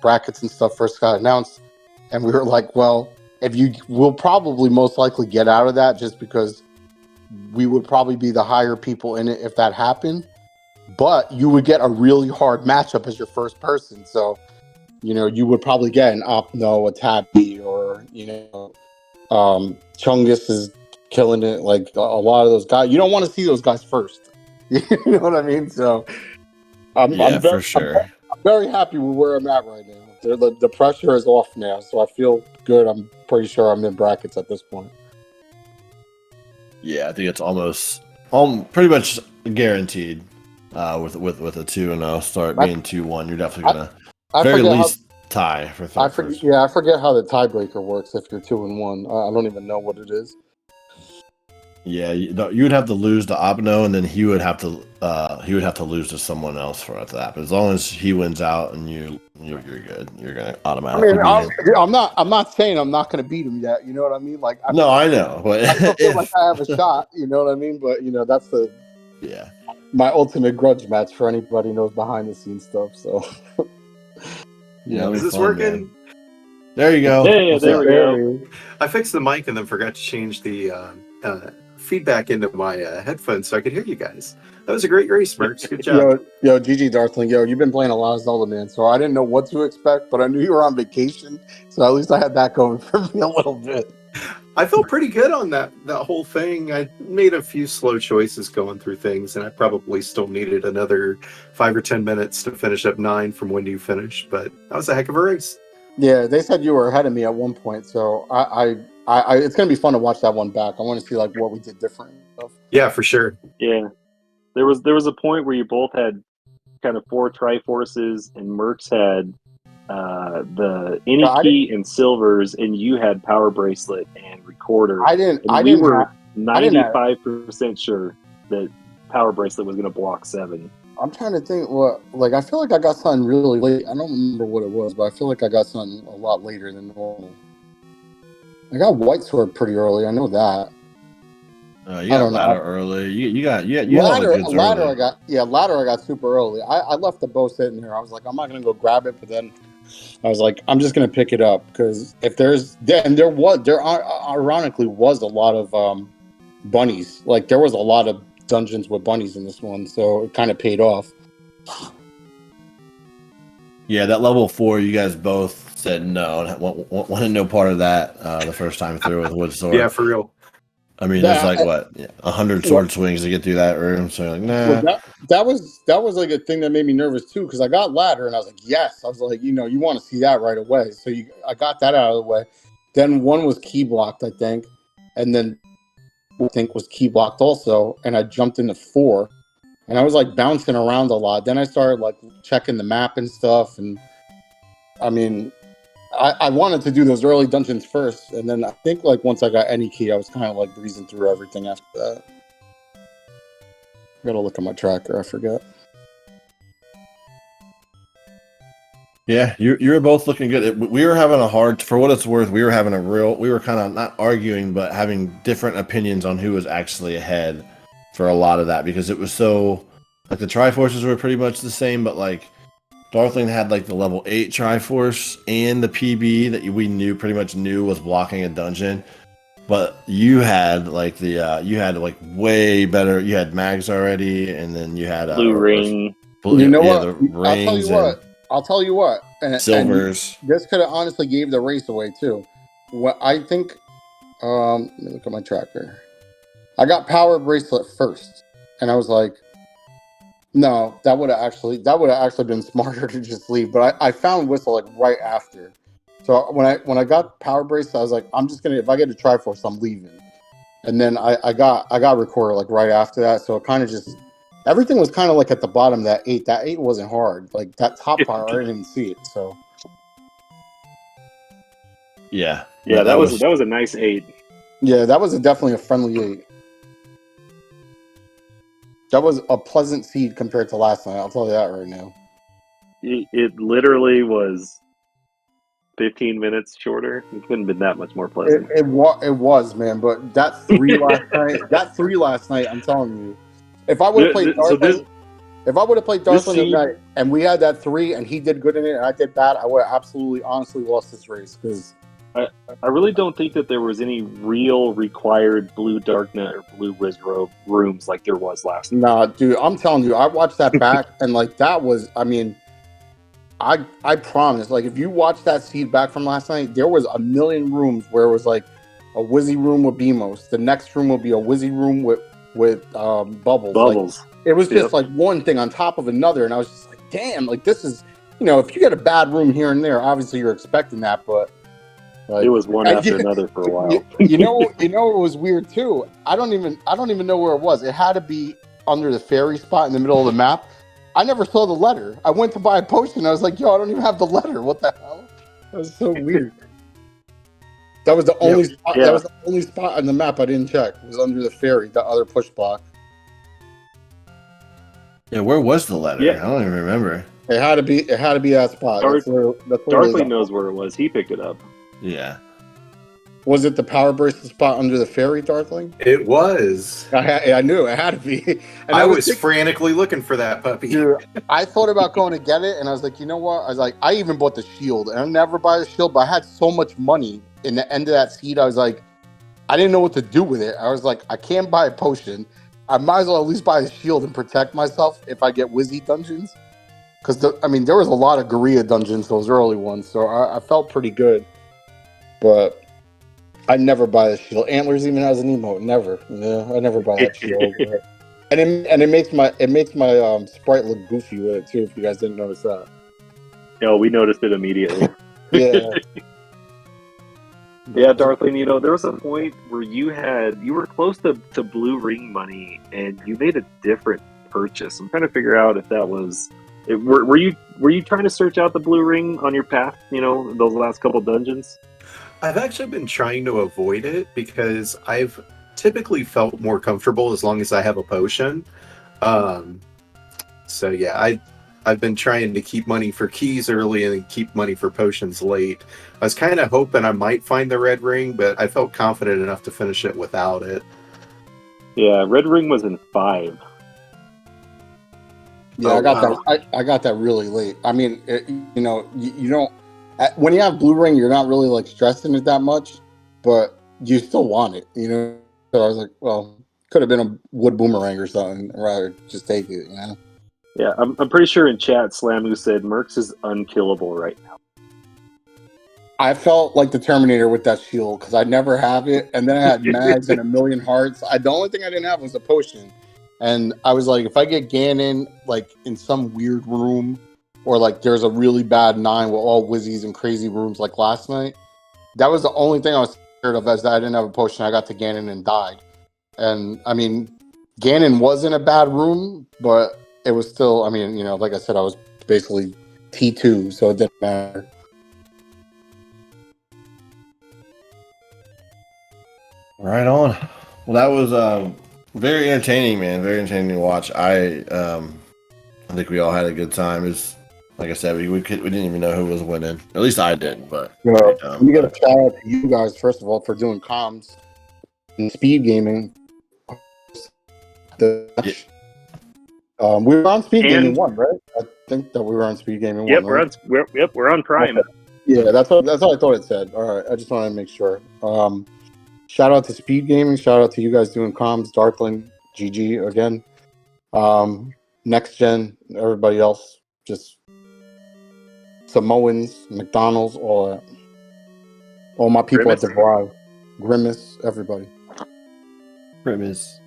brackets and stuff first got announced, and we were like, well, we'll probably most likely get out of that, just because we would probably be the higher people in it if that happened. But you would get a really hard matchup as your first person. So, you would probably get an Opno, a Tabby, or, Chungus is killing it. Like a lot of those guys, you don't want to see those guys first. You know what I mean? So, I'm very happy with where I'm at right now. The pressure is off now, so I feel good. I'm pretty sure I'm in brackets at this point. Yeah, I think it's almost pretty much guaranteed. With a 2-0 start being 2-1, you're definitely gonna very least tie for third. I forget how the tiebreaker works if you're 2-1. I don't even know what it is. Yeah, you would have to lose to Opno, and then he would have to lose to someone else for that. But as long as he wins out and you're good, you're gonna automatically. I'm not saying I'm not gonna beat him yet. You know what I mean? Like I know, but I still feel like I have a shot. You know what I mean? But that's my ultimate grudge match for anybody who knows behind the scenes stuff. So is this working? Man. There you go. Yeah, there we go. I fixed the mic and then forgot to change the feedback into my headphones so I could hear you guys. That was a great race, Merks. Good job. Yo, GG Darthling. You've been playing a lot of Zelda, man. So I didn't know what to expect, but I knew you were on vacation. So at least I had that going for me a little bit. I felt pretty good on that whole thing. I made a few slow choices going through things, and I probably still needed another 5 or 10 minutes to finish up 9 from when you finished. But that was a heck of a race. Yeah, they said you were ahead of me at one point, so I it's gonna be fun to watch that one back. I want to see like what we did different and stuff. Yeah, for sure. Yeah, there was a point where you both had kind of 4 Triforces, and Mercs had the any key and silvers, and you had Power Bracelet and Recorder. I didn't. And I we didn't. were have- 95% sure that Power Bracelet was going to block 7. I'm trying to think what. Like, I feel like I got something really late. I don't remember what it was, but I feel like I got something a lot later than normal. I got White Sword pretty early. I know that. You got ladder early. You got ladder. early. Ladder. I got super early. I left the bow sitting here. I was like, I'm not gonna go grab it, but then I was like, I'm just gonna pick it up because if there ironically was a lot of bunnies. Like there was a lot of dungeons with bunnies in this one, so it kind of paid off. Yeah, that level 4, you guys both said no. Wanted no part of that the first time through with wood sword. Yeah, for real. I mean, there's like 100 sword swings to get through that room. So you're like, nah. Well, that was like a thing that made me nervous too, because I got ladder and I was like, yes. I was like, you want to see that right away. So I got that out of the way. Then one was key blocked, I think, and then I think was key blocked also. And I jumped into 4, and I was like bouncing around a lot. Then I started like checking the map and stuff, and I mean, I wanted to do those early dungeons first, and then I think like once I got any key, I was kind of like breezing through everything after that. I gotta look at my tracker. I forget. Yeah, you were both looking good. We were having a hard, for what it's worth, we were kind of not arguing, but having different opinions on who was actually ahead for a lot of that, because it was so, like the Triforces were pretty much the same, but like Darthling had like the level 8 Triforce and the PB that we pretty much knew was blocking a dungeon. But you had like way better. You had mags already, and then you had Blue ring. What? The rings I'll tell you what. And silvers. And this could have honestly gave the race away too. What I think. Let me look at my tracker. I got Power Bracelet first, and I was like, no, that would have actually been smarter to just leave. But I found Whistle like right after. So when I got Power Bracelet, I was like, I'm just gonna, if I get a Triforce, I'm leaving. And then I got Recorder like right after that. So it kind of just, everything was kind of like at the bottom of that 8. That 8 wasn't hard. Like that top part, I didn't even see it. So yeah, that was a nice 8. Yeah, that was definitely a friendly 8. That was a pleasant seed compared to last night. I'll tell you that right now. It literally was 15 minutes shorter. It couldn't have been that much more pleasant. It was, man. But that 3 last night, I'm telling you, if I would have played Darthling tonight and we had that 3 and he did good in it and I did bad, I would have absolutely, honestly lost this race because. I really don't think that there was any real required blue Darknet or blue Wizrobe rooms like there was last night. Nah, dude, I'm telling you, I watched that back and like that was, I mean, I promise, like if you watch that seed back from last night, there was a million rooms where it was like a Wizzy room with Beamos. The next room would be a Wizzy room with Bubbles. Like, it was just like one thing on top of another, and I was just like, damn, like this is, if you get a bad room here and there, obviously you're expecting that, but. Like, it was one after another for a while. You know, it was weird too. I don't even know where it was. It had to be under the fairy spot in the middle of the map. I never saw the letter. I went to buy a potion. I was like, yo, I don't even have the letter. What the hell? That was so weird. That was the only spot. Yeah. That was the only spot on the map I didn't check. It was under the fairy, the other push block. Yeah, where was the letter? Yeah. I don't even remember. It had to be that spot. Darthling knows where it was. He picked it up. Yeah. Was it the Power Bracelet spot under the fairy, Darthling? It was. I knew it had to be. And I was frantically looking for that puppy. Dude, I thought about going to get it, and I was like, you know what? I was like, I even bought the shield, and I never buy the shield, but I had so much money in the end of that seed. I was like, I didn't know what to do with it. I was like, I can't buy a potion. I might as well at least buy the shield and protect myself if I get Wizzy dungeons. Because, there was a lot of Gorilla dungeons, those early ones, so I felt pretty good. But I never buy the shield. Antlers even has an emote. Never. Yeah, I never buy that shield. And it makes my sprite look goofy with it too. If you guys didn't notice that. No, we noticed it immediately. Yeah. Yeah, Darthling, there was a point where you were close to blue ring money, and you made a different purchase. I'm trying to figure out if that was. Were you trying to search out the blue ring on your path? Those last couple dungeons. I've actually been trying to avoid it because I've typically felt more comfortable as long as I have a potion. So yeah, I've been trying to keep money for keys early and keep money for potions late. I was kind of hoping I might find the red ring, but I felt confident enough to finish it without it. Yeah, red ring was in 5. Yeah, Oh, I got wow. that. I got that really late. I mean, you don't. When you have blue ring, you're not really like stressing it that much, but you still want it. So I was like, well, could have been a wood boomerang or something. I'd rather just take it. Yeah, I'm pretty sure in chat, Slamu said Mercs is unkillable right now. I felt like the Terminator with that shield because I never have it, and then I had mags and a million hearts. The only thing I didn't have was a potion, and I was like, if I get Ganon like in some weird room, or like there's a really bad 9 with all whizzies and crazy rooms like last night, that was the only thing I was scared of. As that I didn't have a potion, I got to Ganon and died. And I mean, Ganon was in a bad room, but it was still. I mean, like I said, I was basically T2, so it didn't matter. Right on. Well, that was very entertaining, man. Very entertaining to watch. I think we all had a good time. It's like I said, we didn't even know who was winning. At least I didn't. But Let me get a shout out to you guys first of all for doing comms and SpeedGaming. We were on SpeedGaming 1, right? I think that we were on SpeedGaming 1. Right? We're on Prime. Yeah, that's what I thought it said. All right, I just wanted to make sure. Shout out to SpeedGaming. Shout out to you guys doing comms. Darthling, GG again. Next Gen, everybody else, just Samoans, McDonald's, all that. All my people Grimace. at the Drive. Grimace, everybody. Grimace.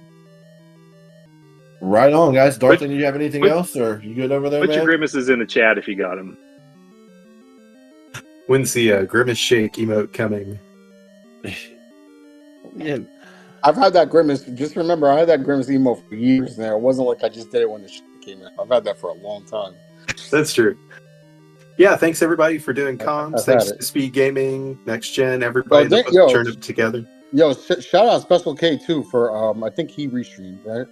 Right on, guys. Darthling, do you have anything else, or you good over there, Put man? your grimaces in the chat if you got them. When's the Grimace Shake emote coming? Yeah. I've had that Grimace. Just remember, I had that Grimace emo for years now. It wasn't like I just did it when the shit came out. I've had that for a long time. That's true. Yeah, thanks everybody for doing comms. I've Thanks had to Speed Gaming, Next Gen, everybody that turned it together. Yo, shout out Special K too for I think he restreamed, right?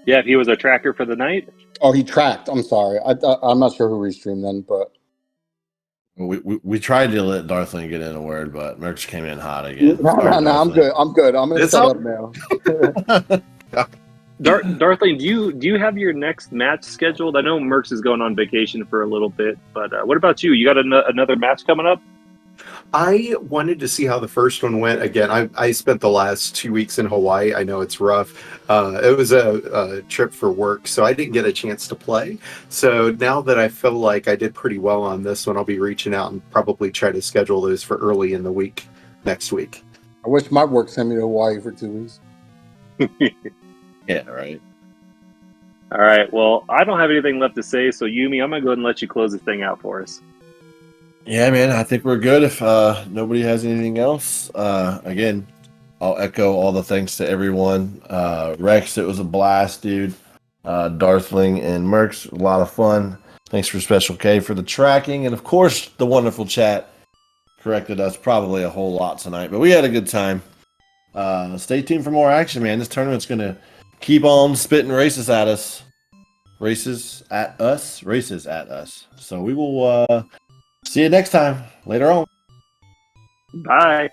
Yeah, he was a tracker for the night. Oh, he tracked. I'm sorry. I'm not sure who restreamed then, but We tried to let Darthling get in a word, but Merch came in hot again. no, I'm good. I'm gonna It's shut all- up now. Darthling, do you have your next match scheduled? I know Mercs is going on vacation for a little bit, but what about you? You got another match coming up? I wanted to see how the first one went. Again, I spent the last 2 weeks in Hawaii. I know it's rough. It was a trip for work, so I didn't get a chance to play. So now that I feel like I did pretty well on this one, I'll be reaching out and probably try to schedule those for early in the week next week. I wish my work sent me to Hawaii for 2 weeks. Yeah, right. All right. Well, I don't have anything left to say, so Yumi, I'm gonna go ahead and let you close this thing out for us. Yeah, man, I think we're good. If nobody has anything else, again, I'll echo all the thanks to everyone. Rex, it was a blast, dude. Darthling and Mercs, a lot of fun. Thanks for Special K for the tracking, and of course, the wonderful chat corrected us probably a whole lot tonight, but we had a good time. Stay tuned for more action, man. This tournament's gonna keep on spitting races at us. Races at us. So we will see you next time. Later on. Bye.